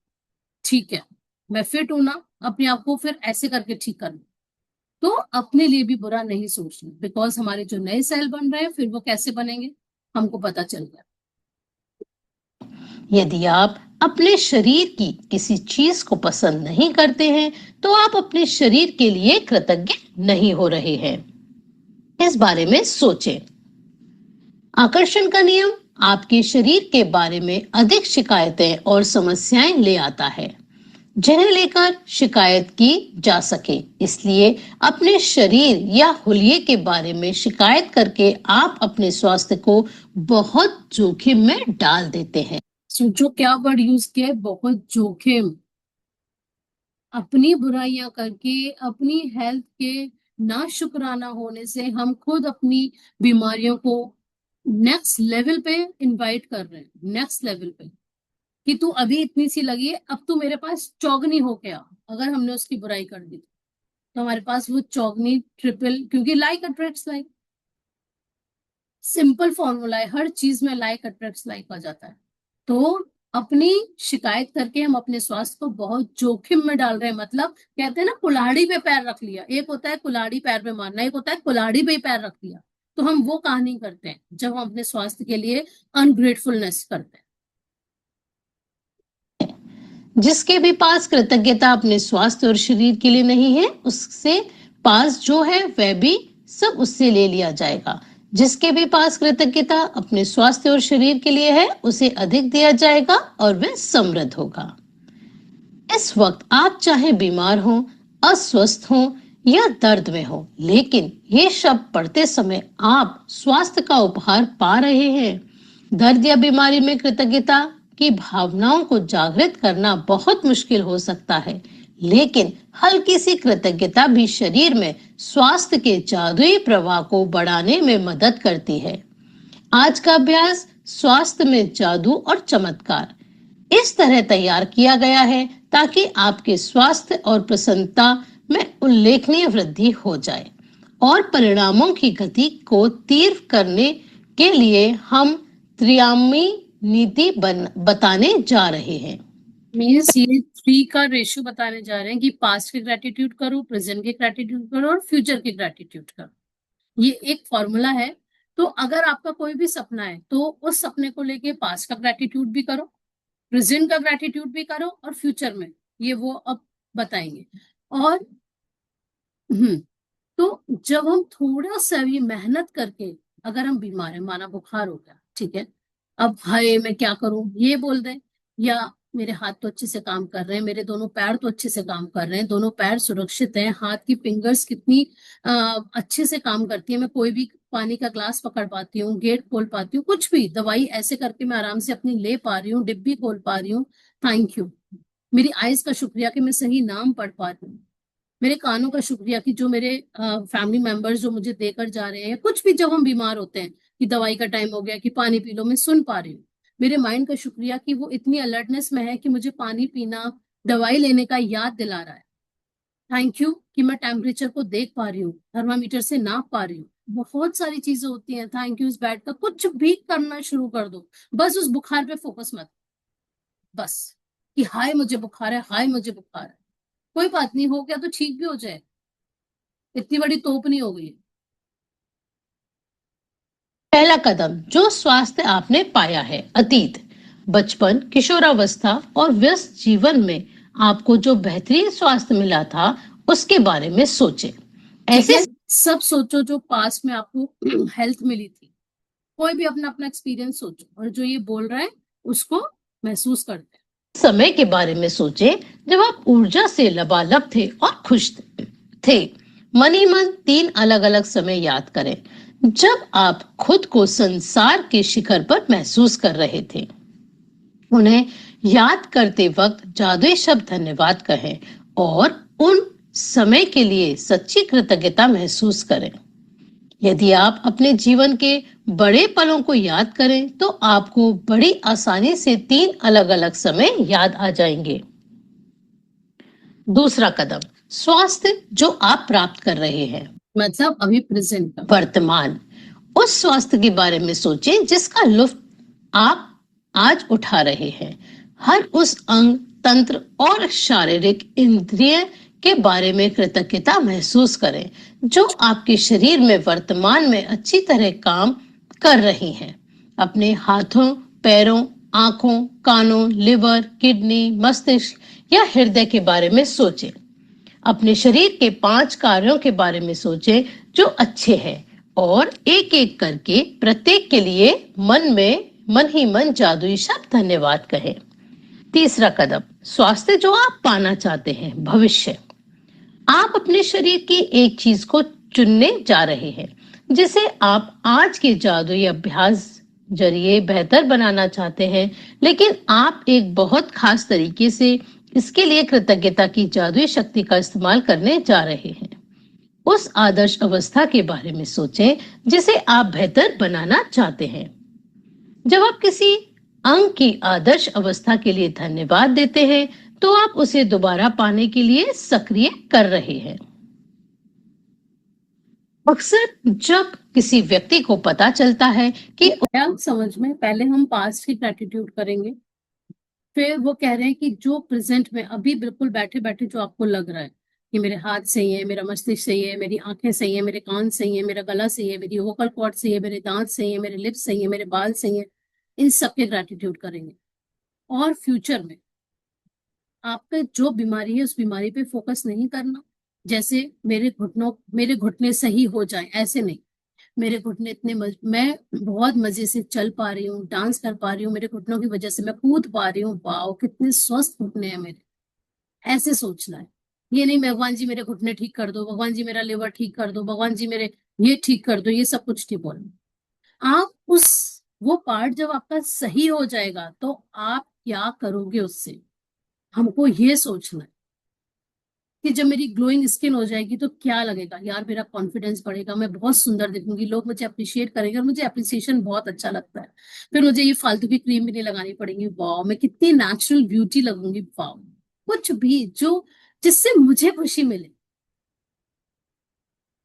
ठीक है, मैं फिट हूं ना, अपने आप को फिर ऐसे करके ठीक कर लूं। तो अपने लिए भी बुरा नहीं सोचना, बिकॉज हमारे जो नए सेल बन रहे हैं फिर वो कैसे बनेंगे हमको पता चल गया। यदि आप अपने शरीर की किसी चीज को पसंद नहीं करते हैं, तो आप अपने शरीर के लिए कृतज्ञ नहीं हो रहे हैं। इस बारे में सोचें। आकर्षण का नियम आपके शरीर के बारे में अधिक शिकायतें और समस्याएं ले आता है, जिन्हें लेकर शिकायत की जा सके। इसलिए अपने शरीर या हुलिये के बारे में शिकायत करके आप अपने स्वास्थ्य को बहुत जोखिम में डाल देते हैं। सोचो क्या वर्ड यूज किया है, बहुत जोखिम। अपनी बुराइयां करके, अपनी हेल्थ के ना शुक्राना होने से हम खुद अपनी बीमारियों को नेक्स्ट लेवल पे इनवाइट कर रहे हैं, नेक्स्ट लेवल पे, कि तू अभी इतनी सी लगी है, अब तू मेरे पास चौगनी हो गया। अगर हमने उसकी बुराई कर दी तो हमारे पास वो चौगनी ट्रिपल, क्योंकि like attracts like, simple formula है, हर चीज में लाइक अट्रैक्ट्स लाइक आ जाता है। तो अपनी शिकायत करके हम अपने स्वास्थ्य को बहुत जोखिम में डाल रहे हैं। मतलब कहते हैं ना कुल्हाड़ी पे पैर रख लिया, एक होता है कुल्हाड़ी पैर पे मारना, एक होता है कुल्हाड़ी पे ही पैर रख लिया। तो हम वो कहानी करते हैं जब हम अपने स्वास्थ्य के लिए अनग्रेटफुलनेस करते हैं। जिसके भी पास कृतज्ञता अपने स्वास्थ्य और शरीर के लिए नहीं है, उससे पास जो है वह भी सब उससे ले लिया जाएगा। जिसके भी पास कृतज्ञता अपने स्वास्थ्य और शरीर के लिए है, उसे अधिक दिया जाएगा और वह समृद्ध होगा। इस वक्त आप चाहे बीमार हो, अस्वस्थ हो या दर्द में हो, लेकिन ये शब्द पढ़ते समय आप स्वास्थ्य का उपहार पा रहे हैं। दर्द या बीमारी में कृतज्ञता की भावनाओं को जागृत करना बहुत मुश्किल हो सकता है, लेकिन हल्की सी कृतज्ञता भी शरीर में स्वास्थ्य के जादुई प्रवाह को बढ़ाने में मदद करती है। आज का अभ्यास स्वास्थ्य में जादू और चमत्कार इस तरह तैयार किया गया है ताकि आपके स्वास्थ्य और प्रसन्नता में उल्लेखनीय वृद्धि हो जाए, और परिणामों की गति को तीव्र करने के लिए हम त्रियामी नीति बताने जा रहे हैं। मीन्स ये 3 का रेशियो बताने जा रहे हैं कि पास्ट के ग्रेटिट्यूड करो, प्रेजेंट के ग्रेटिट्यूड करो और फ्यूचर के ग्रेटिट्यूड करो। ये एक फॉर्मूला है। तो अगर आपका कोई भी सपना है तो उस सपने को लेके पास्ट का ग्रेटिट्यूड भी करो, प्रेजेंट का ग्रेटिट्यूड भी करो और फ्यूचर में ये वो अब बताएंगे। और तो जब हम थोड़ा सा भी मेहनत करके, अगर हम बीमार है, माना बुखार हो गया, ठीक है, अब हाय मैं क्या करूं ये बोल दे, या मेरे हाथ तो अच्छे से काम कर रहे हैं, मेरे दोनों पैर तो अच्छे से काम कर रहे हैं, दोनों पैर सुरक्षित हैं, हाथ की फिंगर्स कितनी अच्छे से काम करती है, मैं कोई भी पानी का ग्लास पकड़ पाती हूँ, गेट खोल पाती हूँ, कुछ भी दवाई ऐसे करके मैं आराम से अपनी ले पा रही हूँ, डिब्बी खोल पा रही हूँ, थैंक यू। मेरी आइज का शुक्रिया कि मैं सही नाम पढ़ पा रही हूँ, मेरे कानों का शुक्रिया कि जो मेरे फैमिली मेंबर्स जो मुझे देकर जा रहे हैं, कुछ भी जब हम बीमार होते हैं कि दवाई का टाइम हो गया कि पानी पी लो, मैं सुन पा रही हूँ। मेरे माइंड का शुक्रिया कि वो इतनी अलर्टनेस में है कि मुझे पानी पीना, दवाई लेने का याद दिला रहा है। थैंक यू कि मैं टेम्परेचर को देख पा रही हूँ, थर्मामीटर से नाप पा रही हूँ। बहुत सारी चीजें होती हैं। थैंक यू इस बैड का कुछ भी करना शुरू कर दो, बस उस बुखार पे फोकस मत, बस कि हाय मुझे बुखार है, हाय मुझे बुखार है, कोई बात नहीं, हो गया तो ठीक भी हो जाए, इतनी बड़ी तोप नहीं हो गई। पहला कदम जो स्वास्थ्य आपने पाया है, अतीत, बचपन, किशोरावस्था और व्यस्त जीवन में आपको जो बेहतरीन स्वास्थ्य मिला था, उसके बारे में सोचें। ऐसे सब सोचो जो पास्ट में आपको हेल्थ मिली थी, कोई भी अपना अपना एक्सपीरियंस सोचो और जो ये बोल रहा है उसको महसूस करते हैं। समय के बारे में सोचें जब आप ऊर्जा से लबालब थे और खुश थे। मन ही मन 3 अलग-अलग समय याद करें जब आप खुद को संसार के शिखर पर महसूस कर रहे थे। उन्हें याद करते वक्त जादुई शब्द धन्यवाद कहें और उन समय के लिए सच्ची कृतज्ञता महसूस करें। यदि आप अपने जीवन के बड़े पलों को याद करें तो आपको बड़ी आसानी से 3 अलग-अलग समय याद आ जाएंगे। दूसरा कदम, स्वास्थ्य जो आप प्राप्त कर रहे हैं। मतलब अभी प्रेजेंट का। वर्तमान उस स्वास्थ्य के बारे में सोचें जिसका लुत्फ आप आज उठा रहे हैं। हर उस अंग, तंत्र और शारीरिक इंद्रिय के बारे में कृतज्ञता महसूस करें जो आपके शरीर में वर्तमान में अच्छी तरह काम कर रही हैं। अपने हाथों, पैरों, आंखों, कानों, लिवर, किडनी, मस्तिष्क या हृदय के बारे में सोचें। अपने शरीर के 5 कार्यों के बारे में सोचें जो अच्छे हैं और एक एक करके प्रत्येक के लिए मन ही मन जादुई शब्द धन्यवाद कहें। तीसरा कदम, स्वास्थ्य जो आप पाना चाहते हैं, भविष्य। आप अपने शरीर की एक चीज को चुनने जा रहे हैं जिसे आप आज के जादुई अभ्यास जरिए बेहतर बनाना चाहते हैं, लेकिन आप एक बहुत खास तरीके से इसके लिए कृतज्ञता की जादुई शक्ति का इस्तेमाल करने जा रहे हैं। उस आदर्श अवस्था के बारे में सोचें जिसे आप बेहतर बनाना चाहते हैं। जब आप किसी अंग की आदर्श अवस्था के लिए धन्यवाद देते हैं तो आप उसे दोबारा पाने के लिए सक्रिय कर रहे हैं। अक्सर जब किसी व्यक्ति को पता चलता है कि क्या समझ में, पहले हम पास्ट की ग्रेटिट्यूड करेंगे, फिर वो कह रहे हैं कि जो प्रेजेंट में अभी बिल्कुल बैठे बैठे जो आपको लग रहा है कि मेरे हाथ सही है, मेरा मस्तिष्क सही है, मेरी आंखें सही है, मेरे कान सही है, मेरा गला सही है, मेरी वोकल कॉर्ड सही है, मेरे दांत सही है, मेरे लिप्स सही है, मेरे बाल सही है, इन सब के ग्रेटिट्यूड करेंगे। और फ्यूचर में आपका जो बीमारी है उस बीमारी पे फोकस नहीं करना, जैसे मेरे घुटने सही हो जाए, ऐसे नहीं। मेरे घुटने मैं बहुत मजे से चल पा रही हूँ, डांस कर पा रही हूँ, मेरे घुटनों की वजह से मैं कूद पा रही हूँ, वाओ कितने स्वस्थ घुटने हैं मेरे, ऐसे सोचना है। ये नहीं भगवान जी मेरे घुटने ठीक कर दो, भगवान जी मेरा लिवर ठीक कर दो, भगवान जी मेरे ये ठीक कर दो, ये सब कुछ नहीं बोलना। आप उस वो पार्ट जब आपका सही हो जाएगा तो आप क्या करोगे उससे, हमको ये सोचना है कि जब मेरी ग्लोइंग स्किन हो जाएगी तो क्या लगेगा, यार मेरा कॉन्फिडेंस बढ़ेगा, मैं बहुत सुंदर दिखूंगी, लोग मुझे अप्रिशिएट करेंगे और मुझे अप्रिसिएशन बहुत अच्छा लगता है। फिर मुझे ये फालतू की क्रीम भी नहीं लगानी पड़ेगी, वाह मैं कितनी नेचुरल ब्यूटी लगूंगी, वाह। कुछ भी जो जिससे मुझे खुशी मिले,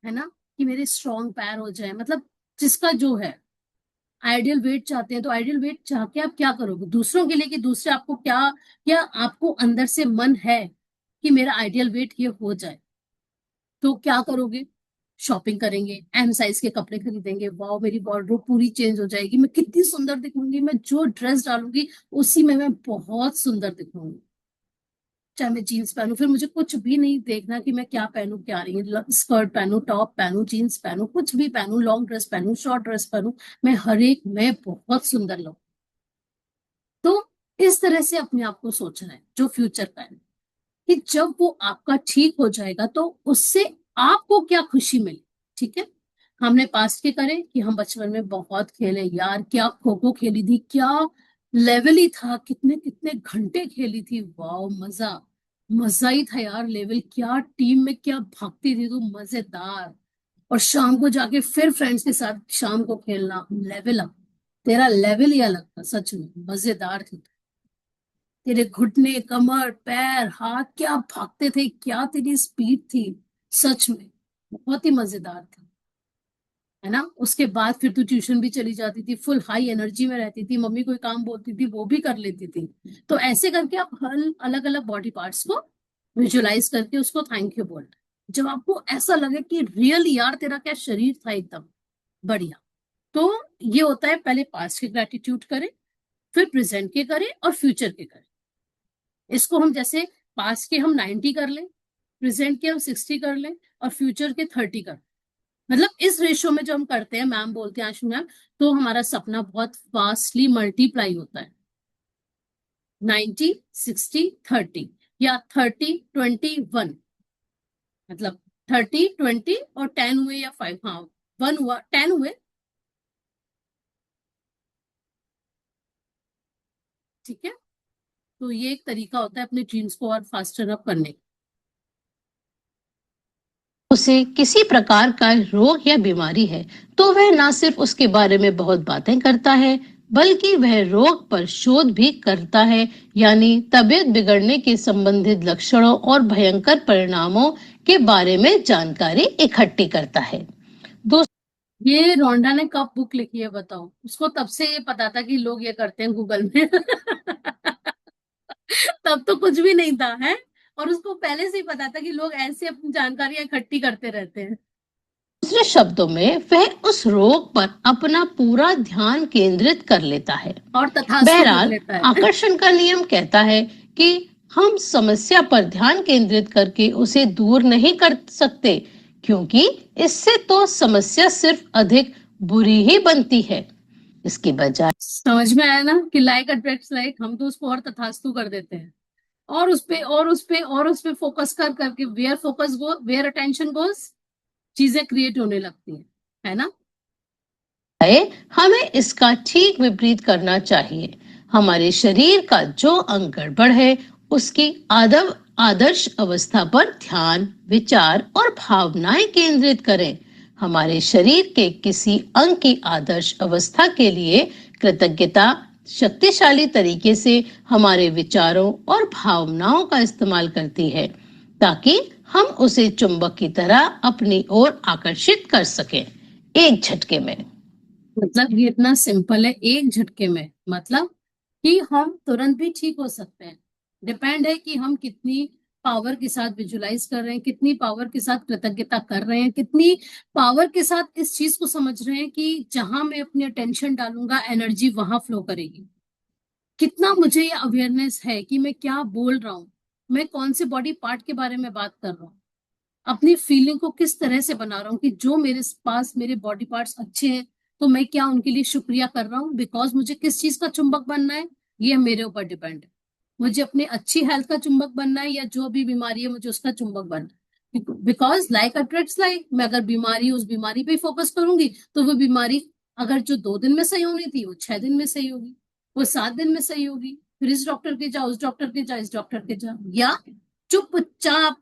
है ना, कि मेरे स्ट्रॉन्ग पैर हो जाए, मतलब जिसका जो है आइडियल वेट चाहते हैं तो आइडियल वेट चाह के आप क्या करोगे दूसरों के लिए, कि दूसरे आपको क्या, क्या आपको अंदर से मन है कि मेरा आइडियल वेट ये हो जाए, तो क्या करोगे, शॉपिंग करेंगे, एम साइज के कपड़े खरीदेंगे, वाओ मेरी वार्डरोब पूरी चेंज हो जाएगी, मैं कितनी सुंदर दिखूंगी, मैं जो ड्रेस डालूंगी उसी में मैं बहुत सुंदर दिखूंगी, चाहे मैं जीन्स पहनूं, फिर मुझे कुछ भी नहीं देखना कि मैं क्या पहनूं, क्या नहीं, स्कर्ट पहनूं, टॉप पहनूं, जीन्स पहनूं, कुछ भी पहनूं, लॉन्ग ड्रेस पहनूं, शॉर्ट ड्रेस पहनूं, मैं हर एक में बहुत सुंदर लगूं। तो इस तरह से अपने आप को सोचना है जो फ्यूचर का है, कि जब वो आपका ठीक हो जाएगा तो उससे आपको क्या खुशी मिले। ठीक है, हमने पास्ट के करे कि हम बचपन में बहुत खेले यार, क्या खो खो खेली थी, क्या लेवल ही था, कितने कितने घंटे खेली थी, वाओ मजा, मजा ही था यार, लेवल क्या, टीम में क्या भागती थी तो मजेदार। और शाम को जाके फिर फ्रेंड्स के साथ शाम को खेलना, लेवल अप, तेरा लेवल ही अलग था, सच में मजेदार थी। तेरे घुटने, कमर, पैर, हाथ क्या भागते थे, क्या तेरी स्पीड थी, सच में बहुत ही मजेदार था, है ना। उसके बाद फिर तू ट्यूशन भी चली जाती थी, फुल हाई एनर्जी में रहती थी, मम्मी कोई काम बोलती थी वो भी कर लेती थी। तो ऐसे करके आप हर अलग अलग बॉडी पार्ट्स को विजुलाइज करके उसको थैंक यू बोलना, जब आपको ऐसा लगे कि रियल यार तेरा क्या शरीर था, एकदम बढ़िया। तो ये होता है, पहले पास्ट के ग्रेटिट्यूड करें, फिर प्रेजेंट के करें और फ्यूचर के करें। इसको हम जैसे पास्ट के हम 90 कर लें, प्रेजेंट के हम 60 कर लें और फ्यूचर के 30 कर लें, मतलब इस रेशियो में जो हम करते हैं, मैम बोलते हैं आशु मैम, तो हमारा सपना बहुत फास्टली मल्टीप्लाई होता है। 90, 60, 30 या 30, 20, 1, मतलब 30, 20 और 10 हुए या 5, हाँ 1 हुआ, 10 हुए, ठीक है। तो ये एक तरीका होता है अपने ड्रीम्स को और फास्टर अप करने का। उसे किसी प्रकार का रोग या बीमारी है तो वह न सिर्फ उसके बारे में बहुत बातें करता है बल्कि वह रोग पर शोध भी करता है, यानी तबीयत बिगड़ने के संबंधित लक्षणों और भयंकर परिणामों के बारे में जानकारी इकट्ठी करता है। ये रोंडा ने कब बुक लिखी है बताओ? उसको तब से ये पता था कि लोग ये करते हैं गूगल में। तब तो कुछ भी नहीं था है, और उसको पहले से ही पता था कि लोग ऐसे अपनी जानकारियां इकट्ठी करते रहते हैं। दूसरे शब्दों में वह उस रोग पर अपना पूरा ध्यान केंद्रित कर लेता है। और तथास्तु कर बहरहाल लेता है। आकर्षण का नियम कहता है कि हम समस्या पर ध्यान केंद्रित करके उसे दूर नहीं कर सकते, क्योंकि इससे तो समस्या सिर्फ अधिक बुरी ही बनती है। इसके बजाय समझ में आया ना कि लाइक अट्रैक्ट्स लाइक, हम तो उसको और तथास्तु कर देते हैं, और उस पे और उस पे और उस पे फोकस कर करके, where focus go where attention goes, चीजें क्रिएट होने लगती हैं, है ना। हमें इसका ठीक विपरीत करना चाहिए। हमारे शरीर का जो अंग गड़बड़ है उसकी आदर्श अवस्था पर ध्यान, विचार और भावनाएं केंद्रित करें। हमारे शरीर के किसी अंग की आदर्श अवस्था के लिए कृतज्ञता शक्तिशाली तरीके से हमारे विचारों और भावनाओं का इस्तेमाल करती है, ताकि हम उसे चुंबक की तरह अपनी ओर आकर्षित कर सकें, एक झटके में। मतलब ये इतना सिंपल है, एक झटके में, मतलब कि हम तुरंत भी ठीक हो सकते हैं। डिपेंड है कि हम कितनी पावर के साथ विजुलाइज कर रहे हैं, कितनी पावर के साथ कृतज्ञता कर रहे हैं, कितनी पावर के साथ इस चीज को समझ रहे हैं कि जहां मैं अपनी अटेंशन डालूंगा एनर्जी वहां फ्लो करेगी। कितना मुझे ये अवेयरनेस है कि मैं क्या बोल रहा हूँ, मैं कौन से बॉडी पार्ट के बारे में बात कर रहा हूँ, अपनी फीलिंग को किस तरह से बना रहा हूँ कि जो मेरे पास मेरे बॉडी पार्ट्स अच्छे हैं तो मैं क्या उनके लिए शुक्रिया कर रहा हूँ, बिकॉज मुझे किस चीज का चुंबक बनना है, ये मेरे ऊपर डिपेंड है। मुझे अपनी अच्छी हेल्थ का चुंबक बनना है या जो भी बीमारी है मुझे उसका चुंबक बनना है, बिकॉज लाइक अट्रैक्ट्स लाइक। मैं अगर बीमारी उस बीमारी पे फोकस करूंगी तो वो बीमारी अगर जो 2 दिन में सही होनी थी वो 6 दिन में सही होगी, वो 7 दिन में सही होगी। फिर इस डॉक्टर के जाओ, उस डॉक्टर के जाओ, इस डॉक्टर के जाओ, या चुपचाप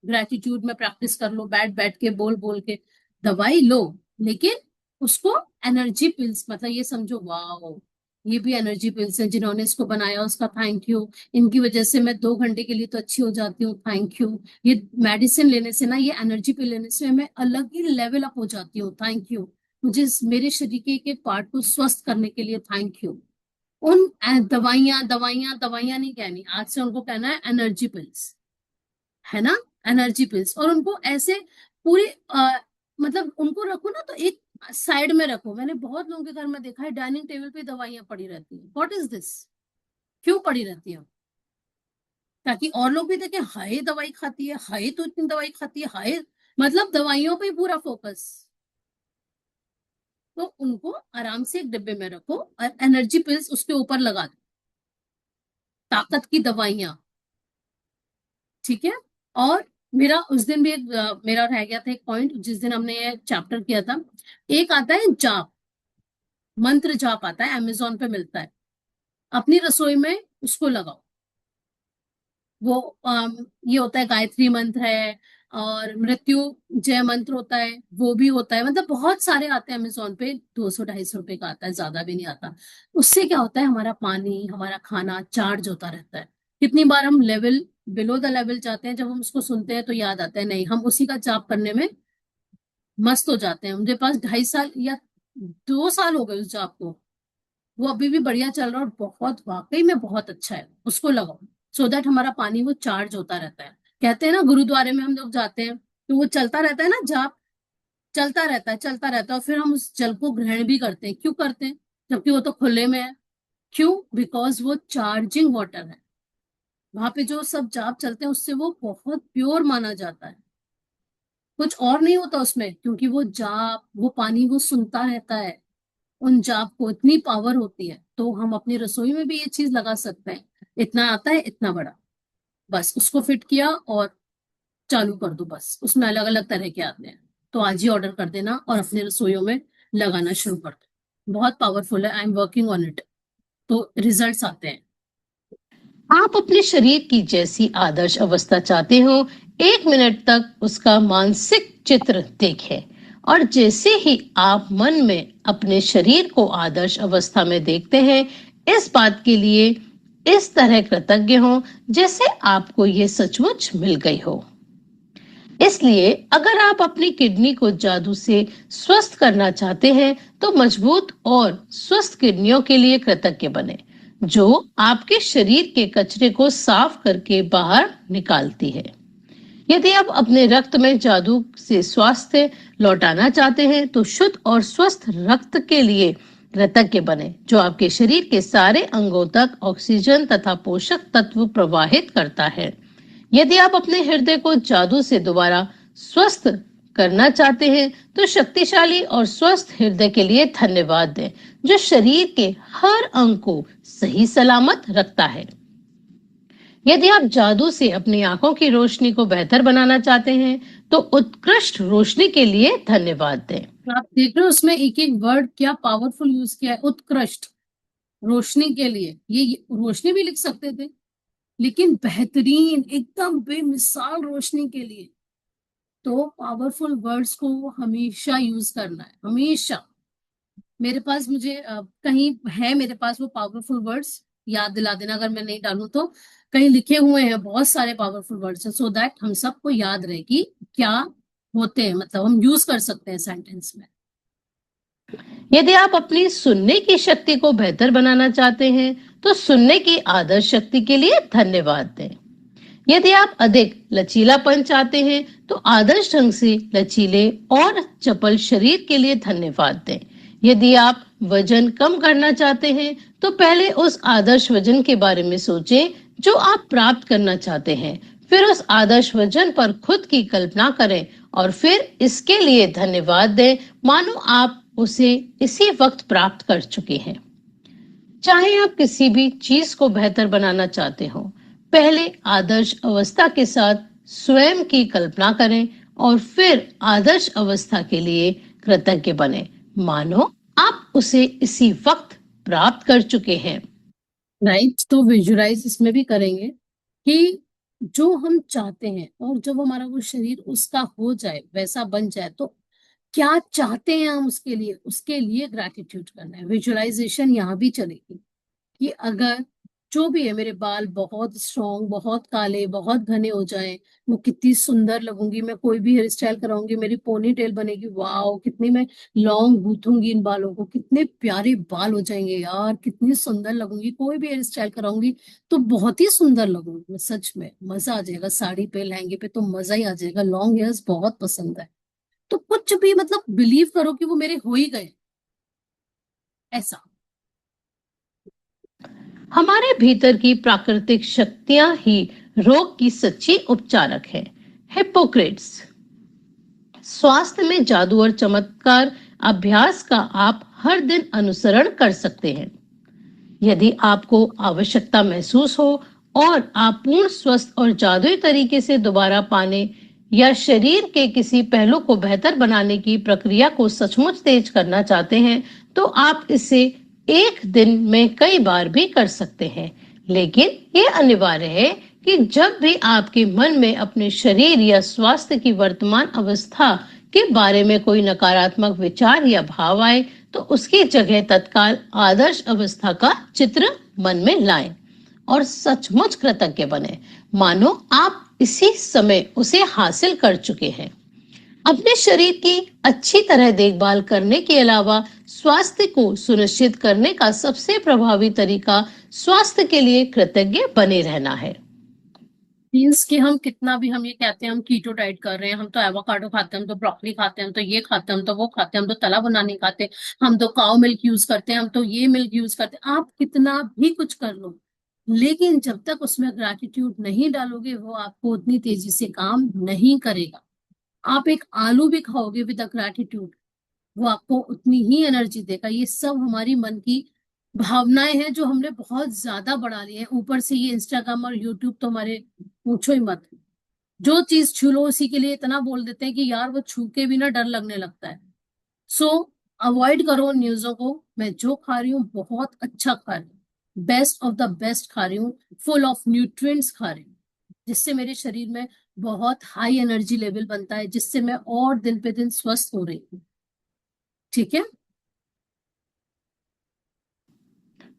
ग्रेटिट्यूड में प्रैक्टिस कर लो, बैठ बैठ के बोल बोल के दवाई लो, लेकिन उसको एनर्जी पिल्स, मतलब ये समझो वाओ ये भी एनर्जी पिल्स हैं, जिन्होंने इसको बनाया उसका थैंक यू, इनकी वजह से मैं 2 घंटे के लिए तो अच्छी हो जाती हूँ, थैंक यू। ये मेडिसिन लेने से ना, ये एनर्जी पिल लेने से मैं अलग ही लेवल अप हो जाती हूँ, थैंक यू। मुझे मेरे शरीर के एक पार्ट को स्वस्थ करने के लिए थैंक यू। उन दवाइयां दवाइयां दवाइयां नहीं कहनी, आज से उनको कहना है एनर्जी पिल्स, है ना, एनर्जी पिल्स। और उनको ऐसे पूरी मतलब उनको रखो ना तो एक साइड में रखो। मैंने बहुत लोगों के घर में देखा है डाइनिंग टेबल पे दवाइयां पड़ी रहती है, व्हाट इज दिस, क्यों पड़ी रहती है? ताकि और लोग भी देखें, हाय दवाई खाती है, हाय तो इतनी दवाई खाती है, हाय, मतलब दवाइयों पे पूरा फोकस। तो उनको आराम से एक डिब्बे में रखो और एनर्जी पिल्स उसके ऊपर लगा दो, ताकत की दवाइयां, ठीक है। और मेरा उस दिन भी एक मेरा रह गया था एक पॉइंट, जिस दिन हमने ये चैप्टर किया था। एक आता है जाप, मंत्र जाप आता है, अमेजोन पे मिलता है, अपनी रसोई में उसको लगाओ। वो ये होता है, गायत्री मंत्र है और मृत्यु जय मंत्र होता है, वो भी होता है, मतलब बहुत सारे आते हैं अमेजोन पे, 200-250 रुपए का आता है, ज्यादा भी नहीं आता। उससे क्या होता है, हमारा पानी हमारा खाना चार्ज होता रहता है। कितनी बार हम लेवल बिलो द लेवल जाते हैं, जब हम उसको सुनते हैं तो याद आता है, नहीं हम उसी का जाप करने में मस्त हो जाते हैं। मुझे पास 2.5 साल या 2 साल हो गए उस जाप को, वो अभी भी बढ़िया चल रहा है और बहुत वाकई में बहुत अच्छा है, उसको लगाओ। सो दैट हमारा पानी वो चार्ज होता रहता है। कहते हैं ना गुरुद्वारे में हम लोग जाते हैं तो वो चलता रहता है ना जाप, चलता रहता है चलता रहता है, और फिर हम उस जल को ग्रहण भी करते हैं, क्यों करते हैं जबकि वो तो खुले में है? क्यों? बिकॉज वो चार्जिंग वाटर है, वहां पे जो सब जाप चलते हैं उससे वो बहुत प्योर माना जाता है। कुछ और नहीं होता उसमें, क्योंकि वो जाप, वो पानी वो सुनता रहता है। उन जाप को इतनी पावर होती है, तो हम अपनी रसोई में भी ये चीज लगा सकते हैं। इतना आता है, इतना बड़ा, बस उसको फिट किया और चालू कर दो। बस उसमें अलग अलग तरह के आते हैं, तो आज ही ऑर्डर कर देना और अपने रसोइयों में लगाना शुरू कर दो। बहुत पावरफुल है, I am working on it, तो रिजल्ट्स आते हैं। आप अपने शरीर की जैसी आदर्श अवस्था चाहते हो, 1 मिनट तक उसका मानसिक चित्र देखें, और जैसे ही आप मन में अपने शरीर को आदर्श अवस्था में देखते हैं, इस बात के लिए इस तरह कृतज्ञ हो जैसे आपको ये सचमुच मिल गई हो। इसलिए अगर आप अपनी किडनी को जादू से स्वस्थ करना चाहते हैं, तो मजबूत और स्वस्थ किडनियों के लिए कृतज्ञ बने, जो आपके शरीर के कचरे को साफ करके बाहर निकालती है। यदि आप अपने रक्त में जादू से स्वास्थ्य लौटाना चाहते हैं, तो शुद्ध और स्वस्थ रक्त के लिए कृतज्ञ बने, जो आपके शरीर के सारे अंगों तक ऑक्सीजन तथा पोषक तत्व प्रवाहित करता है। यदि आप अपने हृदय को जादू से दोबारा स्वस्थ करना चाहते हैं, तो शक्तिशाली और स्वस्थ हृदय के लिए धन्यवाद दें, जो शरीर के हर अंग को सही सलामत रखता है। यदि आप जादू से अपनी आंखों की रोशनी को बेहतर बनाना चाहते हैं, तो उत्कृष्ट रोशनी के लिए धन्यवाद दें। आप देख रहे हो उसमें एक एक वर्ड क्या पावरफुल यूज किया है, उत्कृष्ट रोशनी के लिए। ये रोशनी भी लिख सकते थे, लेकिन बेहतरीन एकदम बेमिसाल रोशनी के लिए। तो पावरफुल वर्ड्स को हमेशा यूज करना है, हमेशा। मेरे पास, मुझे कहीं है मेरे पास वो पावरफुल वर्ड्स, याद दिला देना अगर मैं नहीं डालूं तो। कहीं लिखे हुए हैं बहुत सारे पावरफुल वर्ड्स, सो दैट हम सबको याद रहे कि क्या होते हैं, मतलब हम यूज कर सकते हैं सेंटेंस में। यदि आप अपनी सुनने की शक्ति को बेहतर बनाना चाहते हैं, तो सुनने की आदर्श शक्ति के लिए धन्यवाद दें। यदि आप अधिक लचीलापन चाहते हैं, तो आदर्श ढंग से लचीले और चपल शरीर के लिए धन्यवाद दें। यदि आप वजन कम करना चाहते हैं, तो पहले उस आदर्श वजन के बारे में सोचें जो आप प्राप्त करना चाहते हैं। फिर उस आदर्श वजन पर खुद की कल्पना करें और फिर इसके लिए धन्यवाद दें, मानो आप उसे इसी वक्त प्राप्त कर चुके हैं। चाहे आप किसी भी चीज को बेहतर बनाना चाहते हो, पहले आदर्श अवस्था के साथ स्वयं की कल्पना करें और फिर आदर्श अवस्था के लिए कृतज्ञ बने, मानो आप उसे इसी वक्त प्राप्त कर चुके हैं। राइट, तो विजुअलाइज इसमें भी करेंगे कि जो हम चाहते हैं और जब हमारा वो शरीर उसका हो जाए, वैसा बन जाए, तो क्या चाहते हैं हम उसके लिए ग्रैटिट्यूड करना है। विजुअलाइजेशन यहाँ भी चलेगी कि अगर जो भी है, मेरे बाल बहुत स्ट्रॉन्ग, बहुत काले, बहुत घने हो जाए, वो कितनी सुंदर लगूंगी। मैं कोई भी हेयर स्टाइल कराऊंगी, मेरी पोनी टेल बनेगी, वाओ कितनी मैं लॉन्ग गूंथूंगी इन बालों को, कितने प्यारे बाल हो जाएंगे यार, कितनी सुंदर लगूंगी। कोई भी हेयर स्टाइल कराऊंगी तो बहुत ही सुंदर लगूंगी मैं, सच में मजा आ जाएगा। साड़ी पे, लहंगे पे तो मजा ही आ जाएगा। लॉन्ग हेयर्स बहुत पसंद है। तो कुछ भी मतलब बिलीव करो कि वो मेरे हो ही गए, ऐसा। हमारे भीतर की प्राकृतिक शक्तियां ही रोग की सच्ची उपचारक है। हिप्पोक्रेट्स। स्वास्थ्य में जादू और चमत्कार अभ्यास का आप हर दिन अनुसरण कर सकते हैं। यदि आपको आवश्यकता महसूस हो और आप पूर्ण स्वस्थ और जादुई तरीके से दोबारा पाने या शरीर के किसी पहलू को बेहतर बनाने की प्रक्रिया को सचमुच तेज करना चाहते हैं, तो आप इसे एक दिन में कई बार भी कर सकते हैं। लेकिन ये अनिवार्य है कि जब भी आपके मन में अपने शरीर या स्वास्थ्य की वर्तमान अवस्था के बारे में कोई नकारात्मक विचार या भाव आए, तो उसकी जगह तत्काल आदर्श अवस्था का चित्र मन में लाएं और सचमुच कृतज्ञ बने, मानो आप इसी समय उसे हासिल कर चुके हैं। अपने शरीर की अच्छी तरह देखभाल करने के अलावा स्वास्थ्य को सुनिश्चित करने का सबसे प्रभावी तरीका स्वास्थ्य के लिए कृतज्ञ बने रहना है। मीन्स कि हम कितना भी हम ये कहते हैं हम कीटो डाइट कर रहे हैं, हम तो एवोकाडो खाते हैं, हम तो ब्रोकली खाते हैं, हम तो ये खाते हैं, हम तो वो खाते हैं, हम तो तला बना नहीं खाते, हम तो काउ मिल्क यूज करते हैं, हम तो ये मिल्क यूज करते हैं। आप कितना भी कुछ कर लो, लेकिन जब तक उसमें ग्रैटिट्यूड नहीं डालोगे, वो आपको उतनी तेजी से काम नहीं करेगा। आप एक आलू भी खाओगे विद अ ग्रैटिट्यूड, वो आपको उतनी ही एनर्जी देगा। ये सब हमारी मन की भावनाएं हैं जो हमने बहुत ज्यादा बढ़ा ली है। ऊपर से ये इंस्टाग्राम और यूट्यूब तो हमारे पूछो ही मत। जो चीज छू लो उसी के लिए इतना बोल देते हैं कि यार वो छू के भी ना डर लगने लगता है। सो अवॉइड करो न्यूज़ों को। मैं जो खा रही हूँ बहुत अच्छा खा रही हूँ, बेस्ट ऑफ द बेस्ट खा रही हूँ, फुल ऑफ न्यूट्रिएंट्स खा रही हूँ, जिससे मेरे शरीर में बहुत हाई एनर्जी लेवल बनता है, जिससे मैं और दिन पे दिन स्वस्थ हो रही हूँ। ठीक है।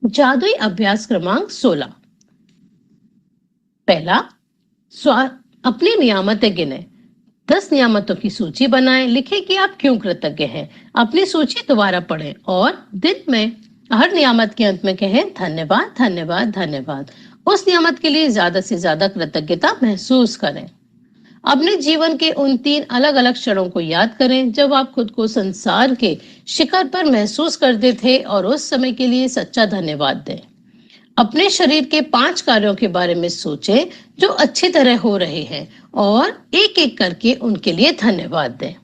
जादुई अभ्यास क्रमांक 16। पहला, स्वा अपनी नियामतें गिने। 10 नियामतों की सूची बनाएं, लिखें कि आप क्यों कृतज्ञ हैं। अपनी सूची दोबारा पढ़ें और दिन में हर नियामत के अंत में कहें धन्यवाद धन्यवाद धन्यवाद। उस नियामत के लिए ज्यादा से ज्यादा कृतज्ञता महसूस करें। अपने जीवन के उन 3 अलग अलग क्षणों को याद करें जब आप खुद को संसार के शिखर पर महसूस करते थे और उस समय के लिए सच्चा धन्यवाद दें। अपने शरीर के 5 कार्यों के बारे में सोचें जो अच्छी तरह हो रहे हैं और एक एक करके उनके लिए धन्यवाद दें।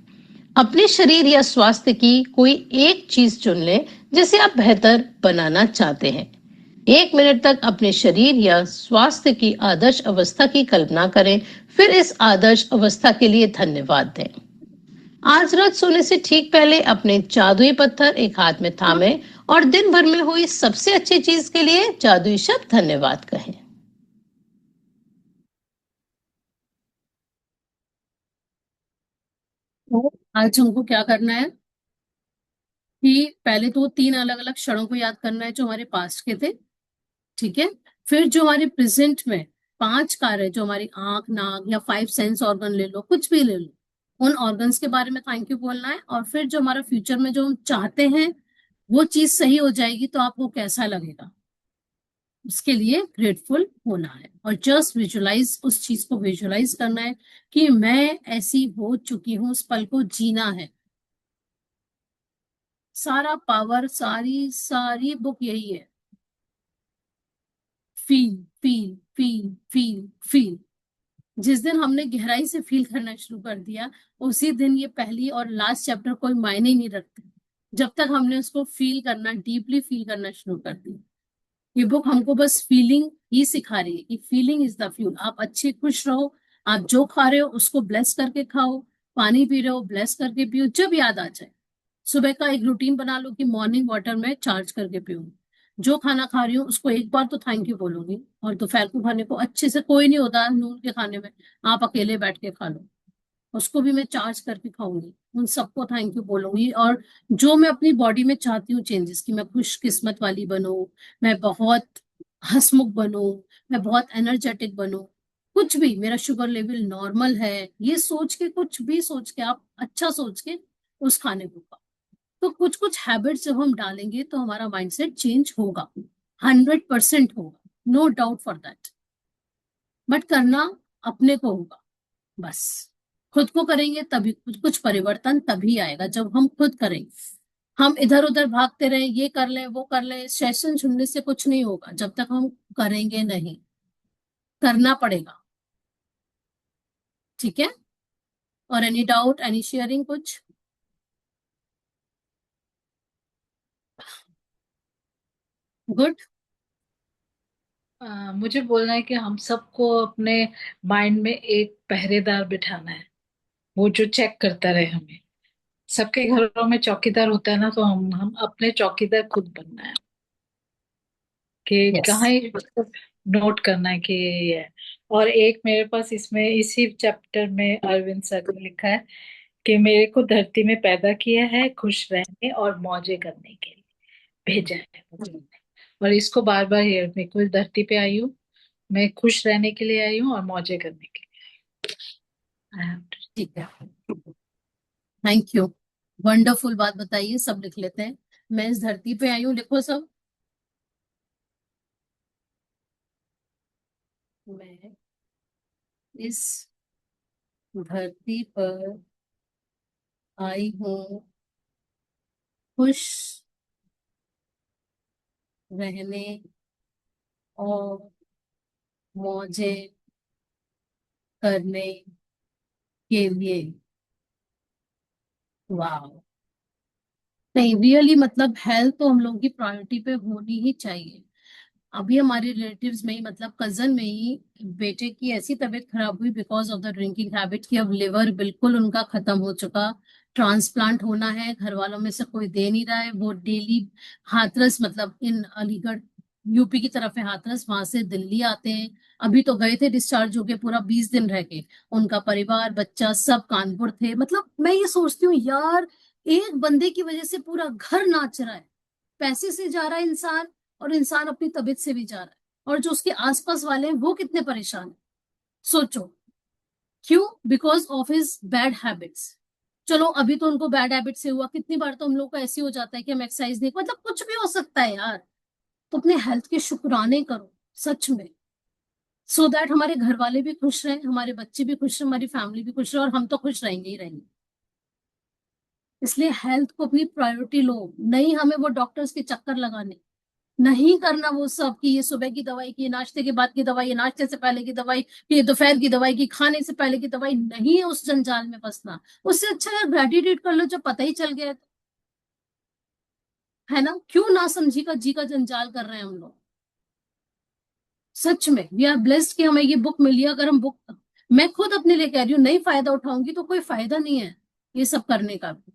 अपने शरीर या स्वास्थ्य की कोई एक चीज चुन लें जिसे आप बेहतर बनाना चाहते हैं। 1 मिनट तक अपने शरीर या स्वास्थ्य की आदर्श अवस्था की कल्पना करें, फिर इस आदर्श अवस्था के लिए धन्यवाद दें। आज रात सोने से ठीक पहले अपने जादुई पत्थर एक हाथ में थामे और दिन भर में हुई सबसे अच्छी चीज के लिए जादुई शब्द धन्यवाद कहें। तो आज हमको क्या करना है कि पहले तो 3 अलग अलग क्षणों को याद करना है जो हमारे पास्ट के थे। ठीक है। फिर जो हमारे प्रेजेंट में 5 कार्य, जो हमारी आंख, नाक या 5 सेंस ऑर्गन ले लो, कुछ भी ले लो, उन ऑर्गन्स के बारे में थैंक यू बोलना है। और फिर जो हमारा फ्यूचर में जो हम चाहते हैं वो चीज सही हो जाएगी तो आपको कैसा लगेगा, उसके लिए ग्रेटफुल होना है। और जस्ट विजुलाइज, उस चीज को विजुलाइज करना है कि मैं ऐसी हो चुकी हूँ, उस पल को जीना है। सारा पावर, सारी सारी बुक यही है। Feel feel feel feel feel. जिस दिन हमने गहराई से फील करना शुरू कर दिया, उसी दिन ये पहली और लास्ट चैप्टर कोई मायने नहीं रखते, जब तक हमने उसको फील करना, डीपली फील करना शुरू कर दिया। ये बुक हमको बस फीलिंग ही सिखा रही है कि फीलिंग इज द फ्यूल। आप अच्छे खुश रहो, आप जो खा रहे हो उसको ब्लेस करके खाओ, पानी पी रहे हो ब्लेस करके पियो। जब याद आ जाए, सुबह का एक रूटीन बना लो कि मॉर्निंग वाटर में चार्ज करके पीऊं। जो खाना खा रही हूँ उसको एक बार तो थैंक यू बोलूंगी। और दोपहर को खाने को अच्छे से, कोई नहीं होता नून के खाने में, आप अकेले बैठ के खा लो, उसको भी मैं चार्ज करके खाऊंगी। उन सबको थैंक यू बोलूंगी। और जो मैं अपनी बॉडी में चाहती हूँ चेंजेस, कि मैं खुश किस्मत वाली बनूं, मैं बहुत हंसमुख बनूं, मैं बहुत एनर्जेटिक बनूं, कुछ भी, मेरा शुगर लेवल नॉर्मल है, ये सोच के, कुछ भी सोच के, आप अच्छा सोच के उस खाने को खाओ। तो कुछ कुछ हैबिट्स जब हम डालेंगे तो हमारा माइंडसेट चेंज होगा, 100% होगा, no doubt for that. But करना अपने को होगा, बस खुद को करेंगे तभी कुछ कुछ परिवर्तन तभी आएगा, जब हम खुद करेंगे। हम इधर उधर भागते रहे, ये कर लें वो कर लें, सेशन सुनने से कुछ नहीं होगा जब तक हम करेंगे नहीं। करना पड़ेगा। ठीक है। और एनी डाउट, एनी शेयरिंग कुछ? गुड। मुझे बोलना है कि हम सबको अपने माइंड में एक पहरेदार बिठाना है, वो जो चेक करता रहे हमें। सबके घरों में चौकीदार होता है ना, तो हम अपने चौकीदार खुद बनना है कि यस। कहाँ ही नोट करना है कि ये है। और एक मेरे पास इसमें इसी चैप्टर में अरविंद सर ने लिखा है कि मेरे को धरती में पैदा किया है खुश रहने और मौजे करने के लिए भेजा है भगवान ने। और इसको बार बार ये, मैं कोई धरती पे आई हूँ, मैं खुश रहने के लिए आई हूँ और मौजे करने के लिए। ठीक है। Thank you. वंडरफुल बात बताइए, सब लिख लेते हैं। मैं इस धरती पे आई हूँ, लिखो सब। मैं इस धरती पर आई हूँ खुश रहने और मौजे करने के लिए। वाह, नहीं रियली मतलब हेल्थ तो हम लोगों की प्रायोरिटी पे होनी ही चाहिए। अभी हमारे रिलेटिव्स में ही मतलब कजन में ही बेटे की ऐसी तबीयत खराब हुई because of the drinking habit की अब लिवर बिल्कुल उनका खत्म हो चुका। ट्रांसप्लांट होना है, घर वालों में से कोई दे नहीं रहा है। वो डेली हाथरस मतलब इन अलीगढ़ यूपी की तरफ है हाथरस, वहां से दिल्ली आते हैं। अभी तो गए थे डिस्चार्ज होके, पूरा 20 दिन रह के। उनका परिवार बच्चा सब कानपुर थे। मतलब मैं ये सोचती हूँ यार, एक बंदे की वजह से पूरा घर नाच रहा है। पैसे से जा रहा है इंसान, और इंसान अपनी तबीयत से भी जा रहा है। और जो उसके आसपास वाले हैं वो कितने परेशान हैं, सोचो। क्यों? Because of his bad habits. चलो अभी तो उनको बैड हैबिट से हुआ, कितनी बार तो हम लोग को ऐसे हो जाता है कि हम एक्सरसाइज नहीं, मतलब कुछ भी हो सकता है यार। तो अपने हेल्थ के शुक्राने करो सच में, सो दैट हमारे घर वाले भी खुश रहें, हमारे बच्चे भी खुश रहें, हमारी फैमिली भी खुश रहे, और हम तो खुश रहेंगे ही रहेंगे। इसलिए हेल्थ को भी प्रायोरिटी लो। नहीं हमें वो डॉक्टर्स के चक्कर लगाने, नहीं करना वो सब कि ये सुबह की दवाई की, ये नाश्ते के बाद की दवाई, ये नाश्ते से पहले की दवाई, ये दोपहर की दवाई की, खाने से पहले की दवाई। नहीं है उस जंजाल में फंसना। उससे अच्छा यार ग्रेटिट्यूड कर लो जब पता ही चल गया है तो। है ना, क्यों ना समझी का जी का जंजाल कर रहे हैं हम लोग। सच में वी आर ब्लेस्ड कि हमें ये बुक मिली है। अगर हम बुक, मैं खुद अपने लिए कह रही हूँ, नहीं फायदा उठाऊंगी तो कोई फायदा नहीं है ये सब करने का भी।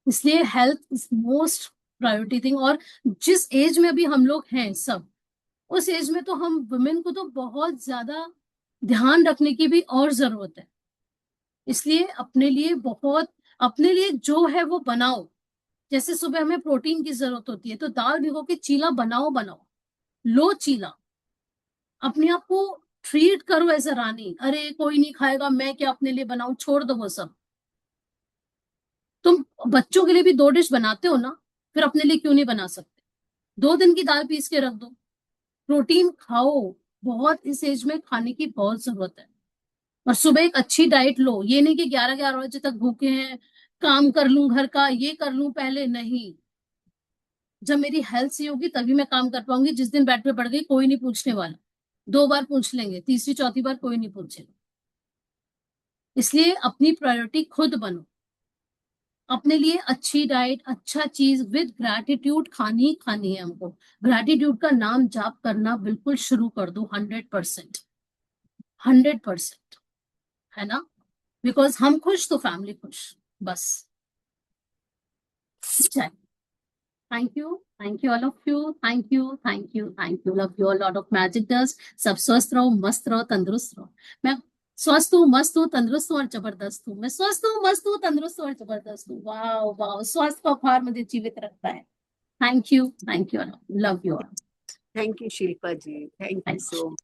इसलिए health is most priority thing. और जिस एज में अभी हम लोग हैं सब, उस एज में तो हम वुमेन को तो बहुत ज्यादा ध्यान रखने की भी और जरूरत है। इसलिए अपने लिए बहुत, अपने लिए जो है वो बनाओ। जैसे सुबह हमें प्रोटीन की जरूरत होती है तो दाल भिगो के चीला बनाओ बनाओ, लो चीला। अपने आप को ट्रीट करो एज अ रानी। अरे कोई नहीं खाएगा, मैं क्या अपने लिए बनाऊं, छोड़ दो वो सब। तुम बच्चों के लिए भी 2 डिश बनाते हो ना, फिर अपने लिए क्यों नहीं बना सकते? 2 दिन की दाल पीस के रख दो। प्रोटीन खाओ, बहुत इस एज में खाने की बहुत जरूरत है। और सुबह एक अच्छी डाइट लो, ये नहीं कि 11-11 बजे तक भूखे हैं, काम कर लूं घर का, ये कर लूं पहले। नहीं, जब मेरी हेल्थ सही होगी तभी मैं काम कर पाऊंगी। जिस दिन बेड पे पड़ गई कोई नहीं पूछने वाला, 2 बार पूछ लेंगे, तीसरी चौथी बार कोई नहीं पूछेगा। इसलिए अपनी प्रायोरिटी खुद बनो। अपने लिए अच्छी डाइट, अच्छा चीज विद ग्रैटिट्यूड खानी ही खानी है हमको। ग्रैटिट्यूड का नाम जाप करना बिल्कुल शुरू कर दो, 100%। 100%। है ना, बिकॉज हम खुश तो फैमिली खुश, बस। Thank you, thank you all of you, thank you, thank you, thank you, love you all, lot of magic dust. सब स्वस्थ रहो, मस्त रहो, तंदुरुस्त रहो। मैं स्वस्थ हूँ, मस्त हूँ, तंदुरुस्त हूँ और जबरदस्त हूँ। मैं स्वस्थ हूँ, मस्त हूँ, तंदुरुस्त हूँ और जबरदस्त हूँ। वाह वाह, स्वास्थ्य का उपहार मुझे जीवित रखता है। Thank you all, love you all. Thank you Shilpa ji, thank you thank so